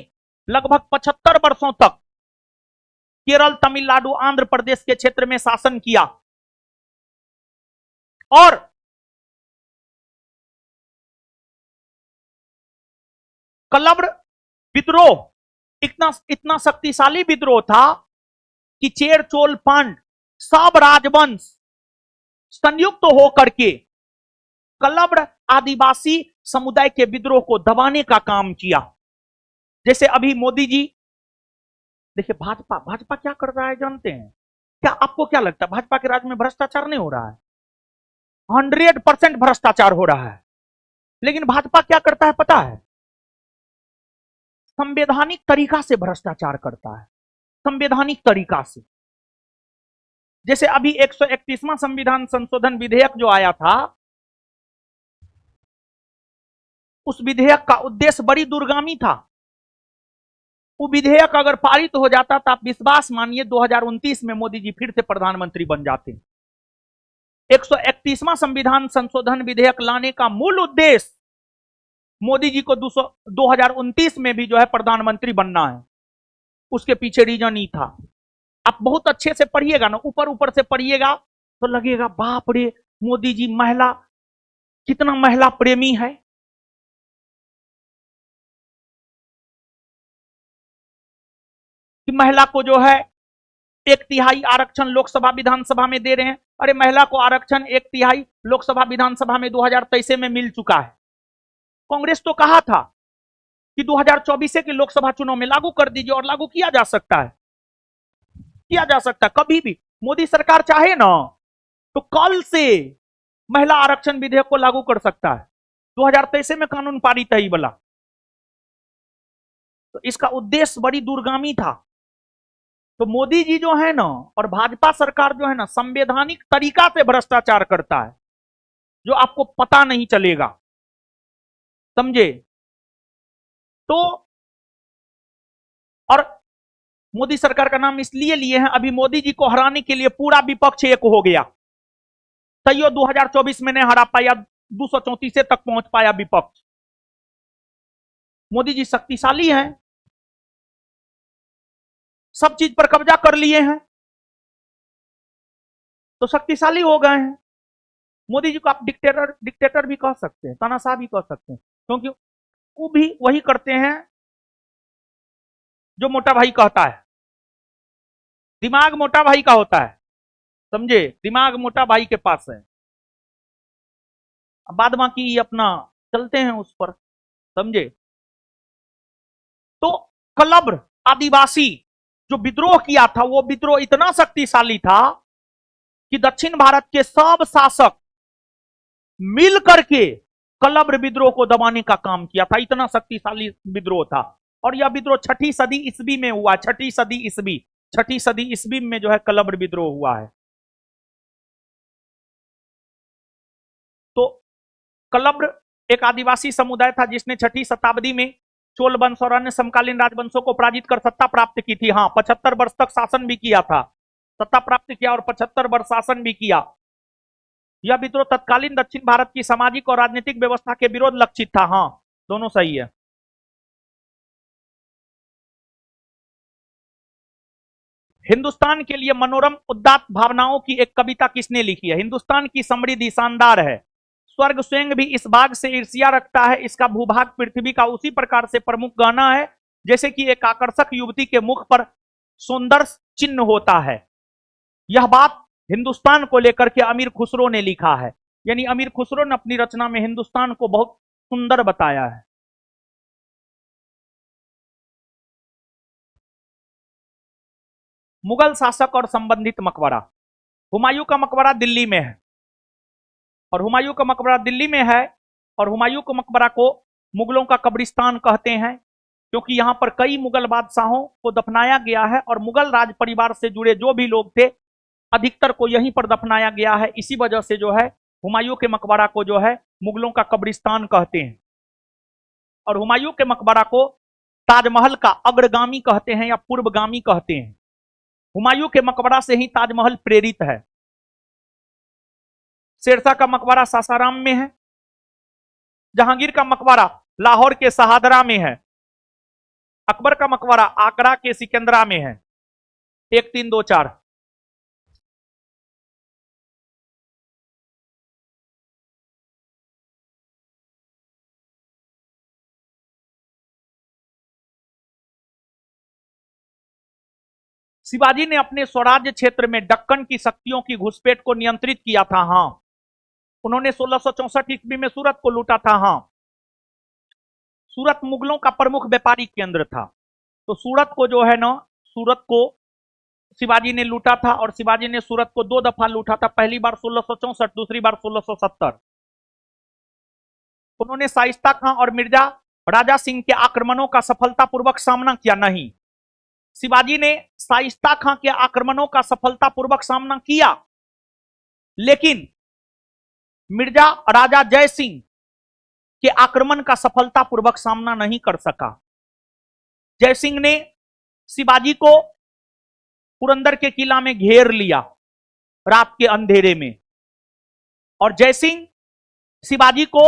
लगभग 75 वर्षों तक केरल, तमिलनाडु, आंध्र प्रदेश के क्षेत्र में शासन किया। और कलब्र विद्रोह इतना शक्तिशाली विद्रोह था कि चेर, चोल, पांड सब राजवंश संयुक्त होकर के कलब्र आदिवासी समुदाय के विद्रोह को दबाने का काम किया। जैसे अभी मोदी जी, देखिए भाजपा क्या कर रहा है जानते हैं क्या? आपको क्या लगता है भाजपा के राज में भ्रष्टाचार नहीं हो रहा है? 100% भ्रष्टाचार हो रहा है। लेकिन भाजपा क्या करता है पता है? संवैधानिक तरीका से भ्रष्टाचार करता है, संवैधानिक तरीका से। जैसे अभी 131वां संविधान संशोधन विधेयक जो आया था, उस विधेयक का उद्देश्य बड़ी दूरगामी था। वो विधेयक अगर पारित हो जाता तो आप विश्वास मानिए 2029 में मोदी जी फिर से प्रधानमंत्री बन जाते। 131वां संविधान संशोधन विधेयक लाने का मूल उद्देश्य मोदी जी को 2029 में भी जो है प्रधानमंत्री बनना है। उसके पीछे रीजन ही था। आप बहुत अच्छे से पढ़िएगा ना, ऊपर से पढ़िएगा तो लगेगा बाप रे, मोदी जी कितना महिला प्रेमी है। कि महिला को जो है 1/3 आरक्षण लोकसभा विधानसभा में दे रहे हैं। अरे महिला को आरक्षण 1/3 लोकसभा विधानसभा में 2023 में मिल चुका है। कांग्रेस तो कहा था कि 2024 के लोकसभा चुनाव में लागू कर दीजिए, और लागू किया जा सकता है, किया जा सकता है कभी भी। मोदी सरकार चाहे ना तो कल से महिला आरक्षण विधेयक को लागू कर सकता है। 2023 में कानून पारित है वाला। तो इसका उद्देश्य बड़ी दूरगामी था। तो मोदी जी जो है ना, और भाजपा सरकार जो है ना, संवैधानिक तरीका से भ्रष्टाचार करता है, जो आपको पता नहीं चलेगा, समझे? तो और मोदी सरकार का नाम इसलिए लिए हैं, अभी मोदी जी को हराने के लिए पूरा विपक्ष एक हो गया। तैयो 2024 में नहीं हरा पाया, 234 तक पहुंच पाया विपक्ष। मोदी जी शक्तिशाली हैं, सब चीज पर कब्जा कर लिए हैं, तो शक्तिशाली हो गए हैं। मोदी जी को आप डिक्टेटर भी कह सकते हैं, तानाशाह भी कह सकते हैं, क्योंकि वो भी वही करते हैं जो मोटा भाई कहता है। दिमाग मोटा भाई का होता है, समझे? दिमाग मोटा भाई के पास है। अब बाद बाकी अपना चलते हैं उस पर, समझे? तो कलब्र आदिवासी जो विद्रोह किया था, वो विद्रोह इतना शक्तिशाली था कि दक्षिण भारत के सब शासक मिल करके कलब्र विद्रोह को दबाने का काम किया था। इतना शक्तिशाली विद्रोह था। और यह विद्रोह 6ठी सदी ईस्वी में हुआ। 6ठी सदी ईस्वी में जो है कलब्र विद्रोह हुआ है। कलब्र एक आदिवासी समुदाय था जिसने 6ठी शताब्दी में चोल वंश और अन्य समकालीन राजवंशों को पराजित कर सत्ता प्राप्त की थी। हाँ, 75 वर्ष तक शासन भी किया था, सत्ता प्राप्त किया और 75 वर्ष शासन भी किया। यह विद्रोह तत्कालीन दक्षिण भारत की सामाजिक और राजनीतिक व्यवस्था के विरोध लक्षित था। हाँ, दोनों सही है। हिंदुस्तान के लिए मनोरम उदात्त भावनाओं की एक कविता किसने लिखी है? हिंदुस्तान की समृद्धि शानदार है, स्वर्ग स्वयं भी इस भाग से ईर्ष्या रखता है, इसका भूभाग पृथ्वी का उसी प्रकार से प्रमुख गहना है जैसे कि एक आकर्षक युवती के मुख पर सौंदर्य चिन्ह होता है। यह बात हिंदुस्तान को लेकर के अमीर खुसरो ने लिखा है, यानी अमीर खुसरो ने अपनी रचना में हिंदुस्तान को बहुत सुंदर बताया है। मुगल शासक और संबंधित मकबरा। हुमायूं का मकबरा दिल्ली में है, और हुमायूं का मकबरा दिल्ली में है, और हुमायूं के मकबरा को मुगलों का कब्रिस्तान कहते हैं क्योंकि यहां पर कई मुगल बादशाहों को दफनाया गया है और मुगल राज परिवार से जुड़े जो भी लोग थे अधिकतर को यहीं पर दफनाया गया है। इसी वजह से जो है हुमायूं के मकबरा को जो है मुगलों का कब्रिस्तान कहते हैं। और हुमायूं के मकबरा को ताजमहल का अग्रगामी कहते हैं या पूर्वगामी कहते हैं। हुमायूं के मकबरा से ही ताजमहल प्रेरित है। शेरशाह का मकबरा सासाराम में है। जहांगीर का मकबरा लाहौर के शहादरा में है। अकबर का मकबरा आगरा के सिकंदरा में है। 1 3 2 4। शिवाजी ने अपने स्वराज्य क्षेत्र में दक्कन की शक्तियों की घुसपैठ को नियंत्रित किया था। हाँ, उन्होंने 1664 ईस्वी में सूरत को लूटा था। हाँ, सूरत मुगलों का प्रमुख व्यापारी केंद्र था, तो सूरत को जो है ना, सूरत को शिवाजी ने लूटा था और शिवाजी ने सूरत को 2 दफा लूटा था, पहली बार 1664, दूसरी बार 1670। उन्होंने शाइस्ता खां और मिर्जा राजा सिंह के आक्रमणों का सफलतापूर्वक सामना किया नहीं। शिवाजी ने शाइस्ता खां के आक्रमणों का सफलतापूर्वक सामना किया, लेकिन मिर्जा राजा जय सिंह के आक्रमण का सफलतापूर्वक सामना नहीं कर सका। जय सिंह ने शिवाजी को पुरंदर के किला में घेर लिया रात के अंधेरे में, और जय सिंह शिवाजी को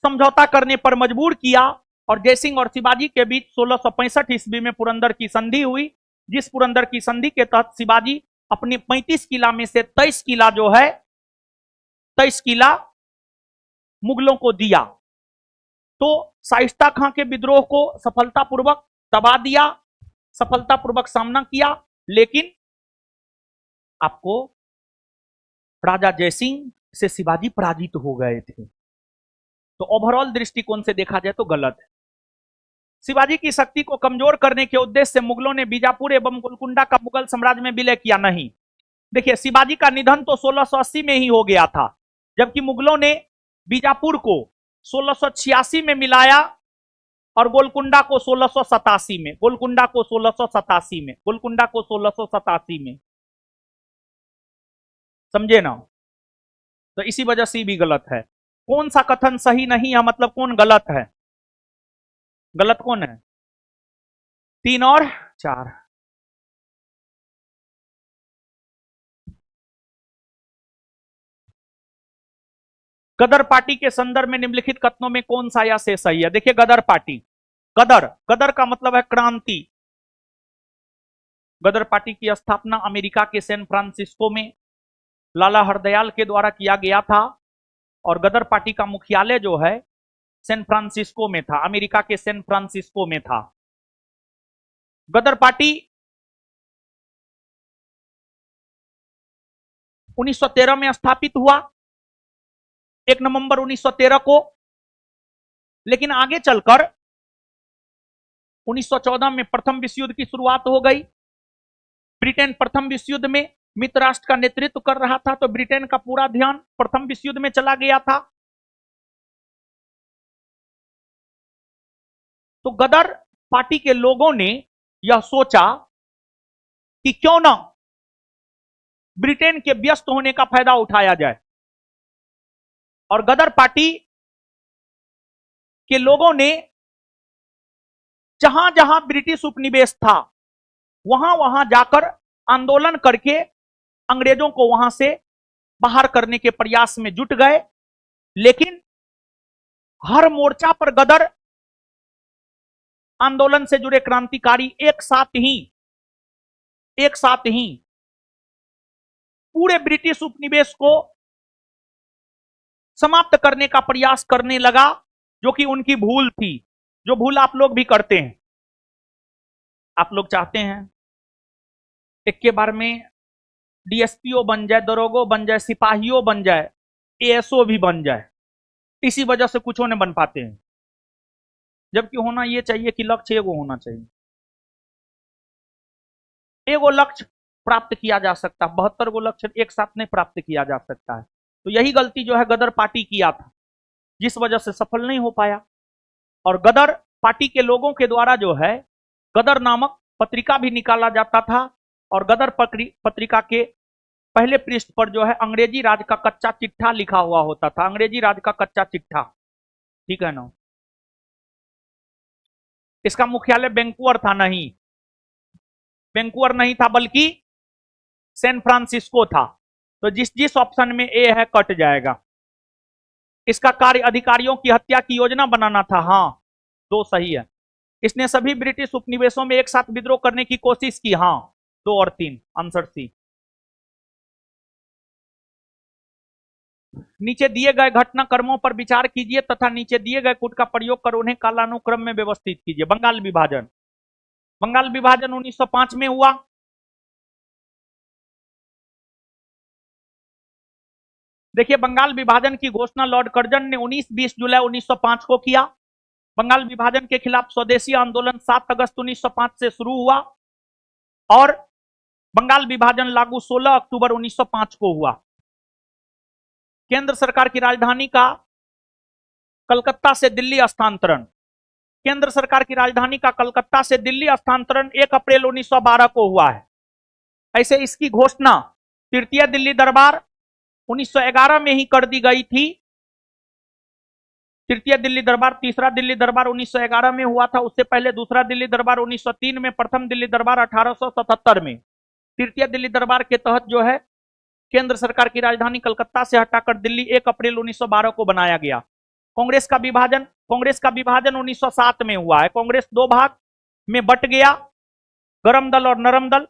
समझौता करने पर मजबूर किया, और जय सिंह और शिवाजी के बीच 1665 ईस्वी में पुरंदर की संधि हुई, जिस पुरंदर की संधि के तहत शिवाजी अपने 35 किला में से 23 किला जो है 23 किला मुगलों को दिया। तो शाइस्ता खां के विद्रोह को सफलतापूर्वक दबा दिया, सफलतापूर्वक सामना किया, लेकिन आपको राजा जयसिंह से शिवाजी पराजित हो गए थे। तो ओवरऑल दृष्टिकोण से देखा जाए तो गलत है। शिवाजी की शक्ति को कमजोर करने के उद्देश्य से मुगलों ने बीजापुर एवं गोलकुंडा का मुगल साम्राज्य में विलय किया नहीं। देखिए, शिवाजी का निधन तो 1680 में ही हो गया था, जबकि मुगलों ने बीजापुर को 1686 में मिलाया और गोलकुंडा को 1687 में, गोलकुंडा को 1687 में, गोलकुंडा को 1687 में, समझे ना? तो इसी वजह से भी गलत है। कौन सा कथन सही नहीं है, मतलब कौन गलत है? गलत कौन है? 3 और 4। गदर पार्टी के संदर्भ में निम्नलिखित कथनों में कौन सा या से सही है? देखिए, गदर पार्टी, गदर, गदर का मतलब है क्रांति। गदर पार्टी की स्थापना अमेरिका के सैन फ्रांसिस्को में लाला हरदयाल के द्वारा किया गया था, और गदर पार्टी का मुख्यालय जो है सैन फ्रांसिस्को में था, अमेरिका के सैन फ्रांसिस्को में था। गदर पार्टी 1913 में स्थापित हुआ, 1 नवंबर 1913 को, लेकिन आगे चलकर 1914 में प्रथम विश्व युद्ध की शुरुआत हो गई। ब्रिटेन प्रथम विश्व युद्ध में मित्र राष्ट्र का नेतृत्व कर रहा था, तो ब्रिटेन का पूरा ध्यान प्रथम विश्व युद्ध में चला गया था। तो गदर पार्टी के लोगों ने यह सोचा कि क्यों ना ब्रिटेन के व्यस्त होने का फायदा उठाया जाए, और गदर पार्टी के लोगों ने जहां जहां ब्रिटिश उपनिवेश था वहां वहां जाकर आंदोलन करके अंग्रेजों को वहां से बाहर करने के प्रयास में जुट गए। लेकिन हर मोर्चा पर गदर आंदोलन से जुड़े क्रांतिकारी एक साथ ही पूरे ब्रिटिश उपनिवेश को समाप्त करने का प्रयास करने लगा, जो कि उनकी भूल थी, जो भूल आप लोग भी करते हैं। आप लोग चाहते हैं एक के बार में डीएसपीओ बन जाए, दरोगो बन जाए, सिपाहियों बन जाए, एएसओ भी बन जाए। इसी वजह से कुछ नहीं बन पाते हैं, जबकि होना यह चाहिए कि लक्ष्य एगो होना चाहिए। एगो लक्ष्य प्राप्त किया जा सकता है, 72 गो लक्ष्य एक साथ नहीं प्राप्त किया जा सकता है। तो यही गलती जो है गदर पार्टी किया था, जिस वजह से सफल नहीं हो पाया। और गदर पार्टी के लोगों के द्वारा जो है गदर नामक पत्रिका भी निकाला जाता था, और गदर पत्रिका के पहले पृष्ठ पर जो है अंग्रेजी राज का कच्चा चिट्ठा लिखा हुआ होता था। अंग्रेजी राज का कच्चा चिट्ठा, ठीक है ना। इसका मुख्यालय वैंकूवर था, नहीं वैंकूवर नहीं था, बल्कि सैन फ्रांसिस्को था। तो जिस ऑप्शन में ए है कट जाएगा। इसका कार्य अधिकारियों की हत्या की योजना बनाना था, हाँ 2 सही है। इसने सभी ब्रिटिश उपनिवेशों में एक साथ विद्रोह करने की कोशिश की, हाँ 2 और 3 आंसर सी। नीचे दिए गए घटनाक्रमों पर विचार कीजिए तथा नीचे दिए गए कूट का प्रयोग कर उन्हें कालानुक्रम में व्यवस्थित कीजिए। बंगाल विभाजन 1905 में हुआ। देखिए, बंगाल विभाजन की घोषणा लॉर्ड कर्जन ने 19-20 जुलाई 1905 को किया। बंगाल विभाजन के खिलाफ स्वदेशी आंदोलन 7 अगस्त 1905 से शुरू हुआ और बंगाल विभाजन लागू 16 अक्टूबर 1905 को हुआ। केंद्र सरकार की राजधानी का कलकत्ता से दिल्ली हस्तांतरण। केंद्र सरकार की राजधानी का कलकत्ता से दिल्ली हस्तांतरण 1 अप्रैल 1912 को हुआ है। ऐसे इसकी घोषणा तृतीय दिल्ली दरबार 1911 में ही कर दी गई थी। तृतीय दिल्ली दरबार, तीसरा दिल्ली दरबार 1911 में हुआ था। उससे पहले दूसरा दिल्ली दरबार 1903 में, प्रथम दिल्ली दरबार 1877 में। तृतीय दिल्ली दरबार के तहत जो है केंद्र सरकार की राजधानी कलकत्ता से हटाकर दिल्ली 1 अप्रैल 1912 को बनाया गया। कांग्रेस का विभाजन 1907 में हुआ है। कांग्रेस 2 भाग में बट गया, गरम दल और नरम दल।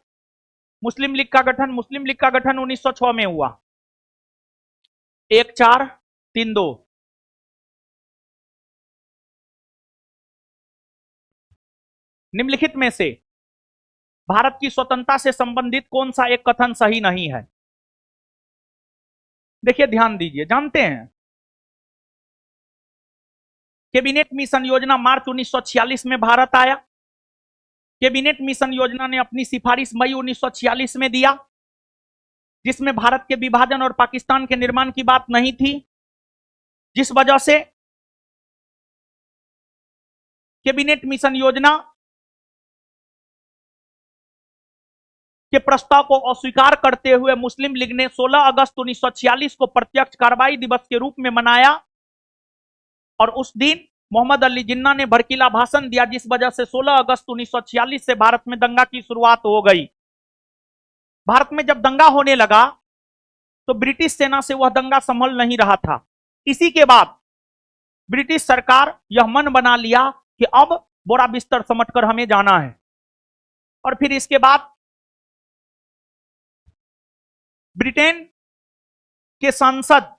मुस्लिम लीग का गठन 1906 में हुआ। 1-4-3-2। निम्नलिखित में से भारत की स्वतंत्रता से संबंधित कौन सा एक कथन सही नहीं है? देखिए, ध्यान दीजिए। जानते हैं कैबिनेट मिशन योजना मार्च 1946 में भारत आया। कैबिनेट मिशन योजना ने अपनी सिफारिश मई 1946 में दिया, जिसमें भारत के विभाजन और पाकिस्तान के निर्माण की बात नहीं थी, जिस वजह से कैबिनेट मिशन योजना के प्रस्ताव को अस्वीकार करते हुए मुस्लिम लीग ने 16 अगस्त 1946 को प्रत्यक्ष कार्रवाई दिवस के रूप में मनाया और उस दिन मोहम्मद अली जिन्ना ने भड़कीला भाषण दिया, जिस वजह से 16 अगस्त 1946 से भारत में दंगा की शुरुआत हो गई। भारत में जब दंगा होने लगा तो ब्रिटिश सेना से वह दंगा संभल नहीं रहा था। इसी के बाद ब्रिटिश सरकार यह मन बना लिया कि अब बोरा बिस्तर समेटकर हमें जाना है। और फिर इसके बाद ब्रिटेन के सांसद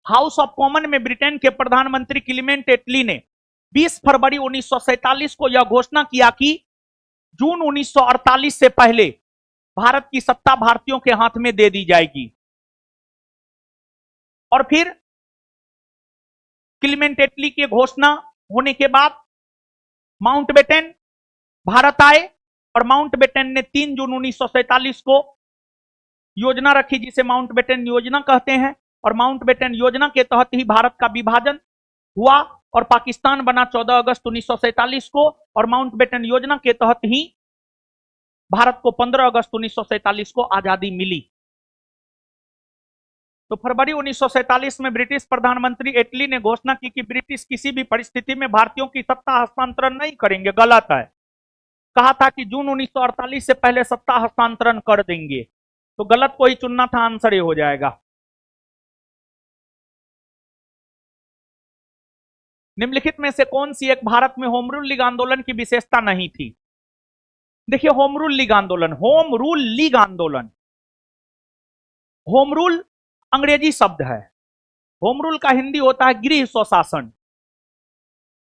हाउस ऑफ कॉमन में ब्रिटेन के प्रधानमंत्री क्लीमेंट एटली ने 20 फरवरी 1947 को यह घोषणा किया कि जून 1948 से पहले भारत की सत्ता भारतीयों के हाथ में दे दी जाएगी। और फिर क्लीमेंट एटली की घोषणा होने के बाद माउंटबेटन भारत आए और माउंटबेटन ने 3 जून 1947 को योजना रखी, जिसे माउंटबेटन योजना कहते हैं। और माउंटबेटन योजना के तहत ही भारत का विभाजन हुआ और पाकिस्तान बना 14 अगस्त 1947 को। और माउंटबेटन योजना के तहत ही भारत को 15 अगस्त 1947 को आजादी मिली। तो फरवरी 1947 में ब्रिटिश प्रधानमंत्री एटली ने घोषणा की कि ब्रिटिश किसी भी परिस्थिति में भारतीयों की सत्ता हस्तांतरण नहीं करेंगे। गलत है। कहा था कि जून 1948 से पहले सत्ता हस्तांतरण कर देंगे। तो गलत को ही चुनना था, आंसर ये हो जाएगा। निम्नलिखित में से कौन सी एक भारत में होम रूल लीग आंदोलन की विशेषता नहीं थी? देखिए, होम रूल लीग आंदोलन, होम रूल लीग आंदोलन, होम रूल अंग्रेजी शब्द है। होम रूल का हिंदी होता है गृह स्वशासन।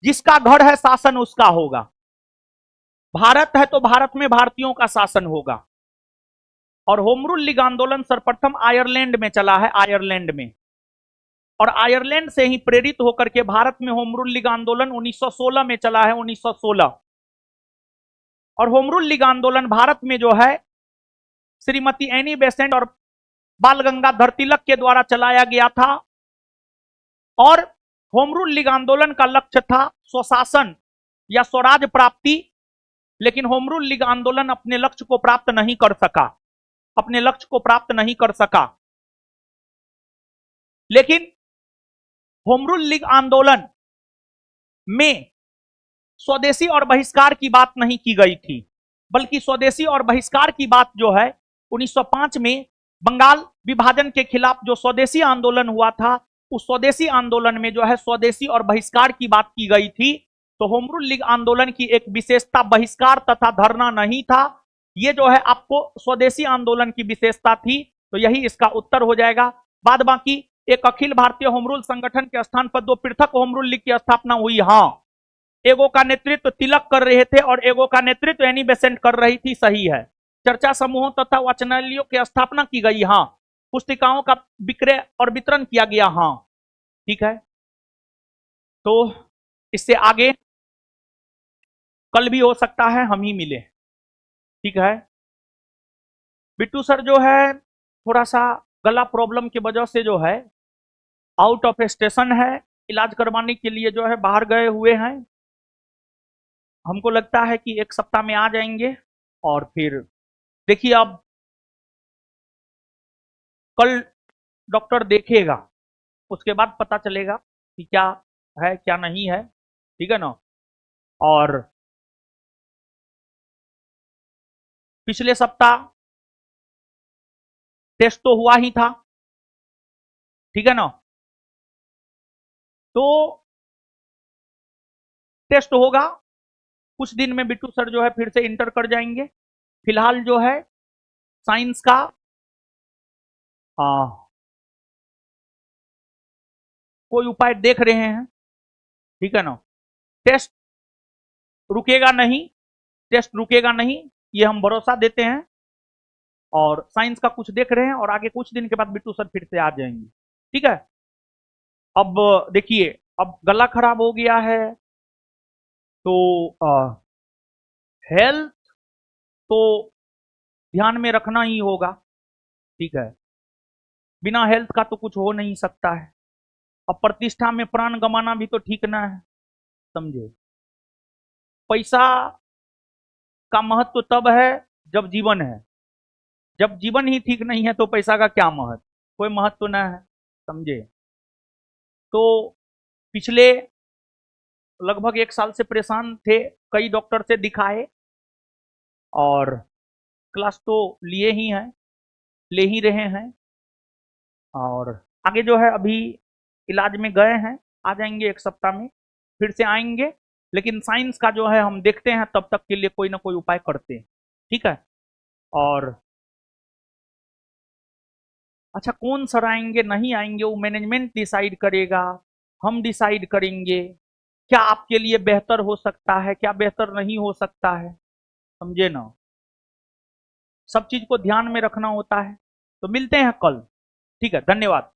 जिसका घर है शासन उसका होगा। भारत है तो भारत में भारतीयों का शासन होगा। और होम रूल लीग आंदोलन सर्वप्रथम आयरलैंड में चला है, आयरलैंड में। और आयरलैंड से ही प्रेरित होकर के भारत में होम रूल लीग आंदोलन 1916 में चला है, 1916। और होम रूल लीग आंदोलन भारत में जो है श्रीमती एनी बेसेंट और बाल गंगाधर तिलक के द्वारा चलाया गया था। और होम रूल लीग आंदोलन का लक्ष्य था स्वशासन या स्वराज प्राप्ति। लेकिन होम रूल लीग आंदोलन अपने लक्ष्य को प्राप्त नहीं कर सका, अपने लक्ष्य को प्राप्त नहीं कर सका। लेकिन होम रूल लीग आंदोलन में स्वदेशी और बहिष्कार की बात नहीं की गई थी, बल्कि स्वदेशी और बहिष्कार की बात जो है 1905 में बंगाल विभाजन के खिलाफ जो स्वदेशी आंदोलन हुआ था, उस स्वदेशी आंदोलन में जो है स्वदेशी और बहिष्कार की बात की गई थी। तो होम रूल लीग आंदोलन की एक विशेषता बहिष्कार तथा धरना नहीं था। ये जो है आपको स्वदेशी आंदोलन की विशेषता थी। तो यही इसका उत्तर हो जाएगा। बाद बाकी एक अखिल भारतीय होम रूल संगठन के स्थान पर दो पृथक होम रूल लीग की स्थापना हुई। हाँ, एगो का नेतृत्व तिलक कर रहे थे और एगो का नेतृत्व एनी बेसेंट कर रही थी। सही है। चर्चा समूहों तथा वाचनालयों की स्थापना की गई। हाँ। पुस्तिकाओं का विक्रय और वितरण किया गया। हाँ, ठीक है। तो इससे आगे कल भी हो सकता है हम ही मिले, ठीक है। बिट्टू सर जो है थोड़ा सा गला प्रॉब्लम की वजह से जो है आउट ऑफ स्टेशन है, इलाज करवाने के लिए जो है बाहर गए हुए हैं। हमको लगता है कि एक सप्ताह में आ जाएंगे। और फिर देखिए, अब कल डॉक्टर देखेगा, उसके बाद पता चलेगा कि क्या है क्या नहीं है, ठीक है ना। और पिछले सप्ताह टेस्ट तो हुआ ही था, ठीक है ना। तो टेस्ट होगा, कुछ दिन में बिट्टू सर जो है फिर से इंटर कर जाएंगे। फिलहाल जो है साइंस का कोई उपाय देख रहे हैं, ठीक है ना। टेस्ट रुकेगा नहीं, टेस्ट रुकेगा नहीं, ये हम भरोसा देते हैं। और साइंस का कुछ देख रहे हैं और आगे कुछ दिन के बाद बिट्टू सर फिर से आ जाएंगे, ठीक है। अब देखिए, अब गला खराब हो गया है तो हेल्थ तो ध्यान में रखना ही होगा, ठीक है। बिना हेल्थ का तो कुछ हो नहीं सकता है। अब प्रतिष्ठा में प्राण गंवाना भी तो ठीक ना है, समझे। पैसा का महत्व तब है जब जीवन है। जब जीवन ही ठीक नहीं है तो पैसा का क्या महत्व, कोई महत्व ना है, समझे। तो पिछले लगभग 1 साल से परेशान थे, कई डॉक्टर से दिखाए और क्लास तो लिए ही हैं, ले ही रहे हैं। और आगे जो है अभी इलाज में गए हैं, आ जाएंगे 1 सप्ताह में, फिर से आएंगे। लेकिन साइंस का जो है हम देखते हैं, तब तक के लिए कोई ना कोई उपाय करते हैं, ठीक है। और अच्छा, कौन सर आएंगे नहीं आएंगे वो मैनेजमेंट डिसाइड करेगा, हम डिसाइड करेंगे क्या आपके लिए बेहतर हो सकता है, क्या बेहतर नहीं हो सकता है, समझे ना। सब चीज को ध्यान में रखना होता है। तो मिलते हैं कल, ठीक है। धन्यवाद।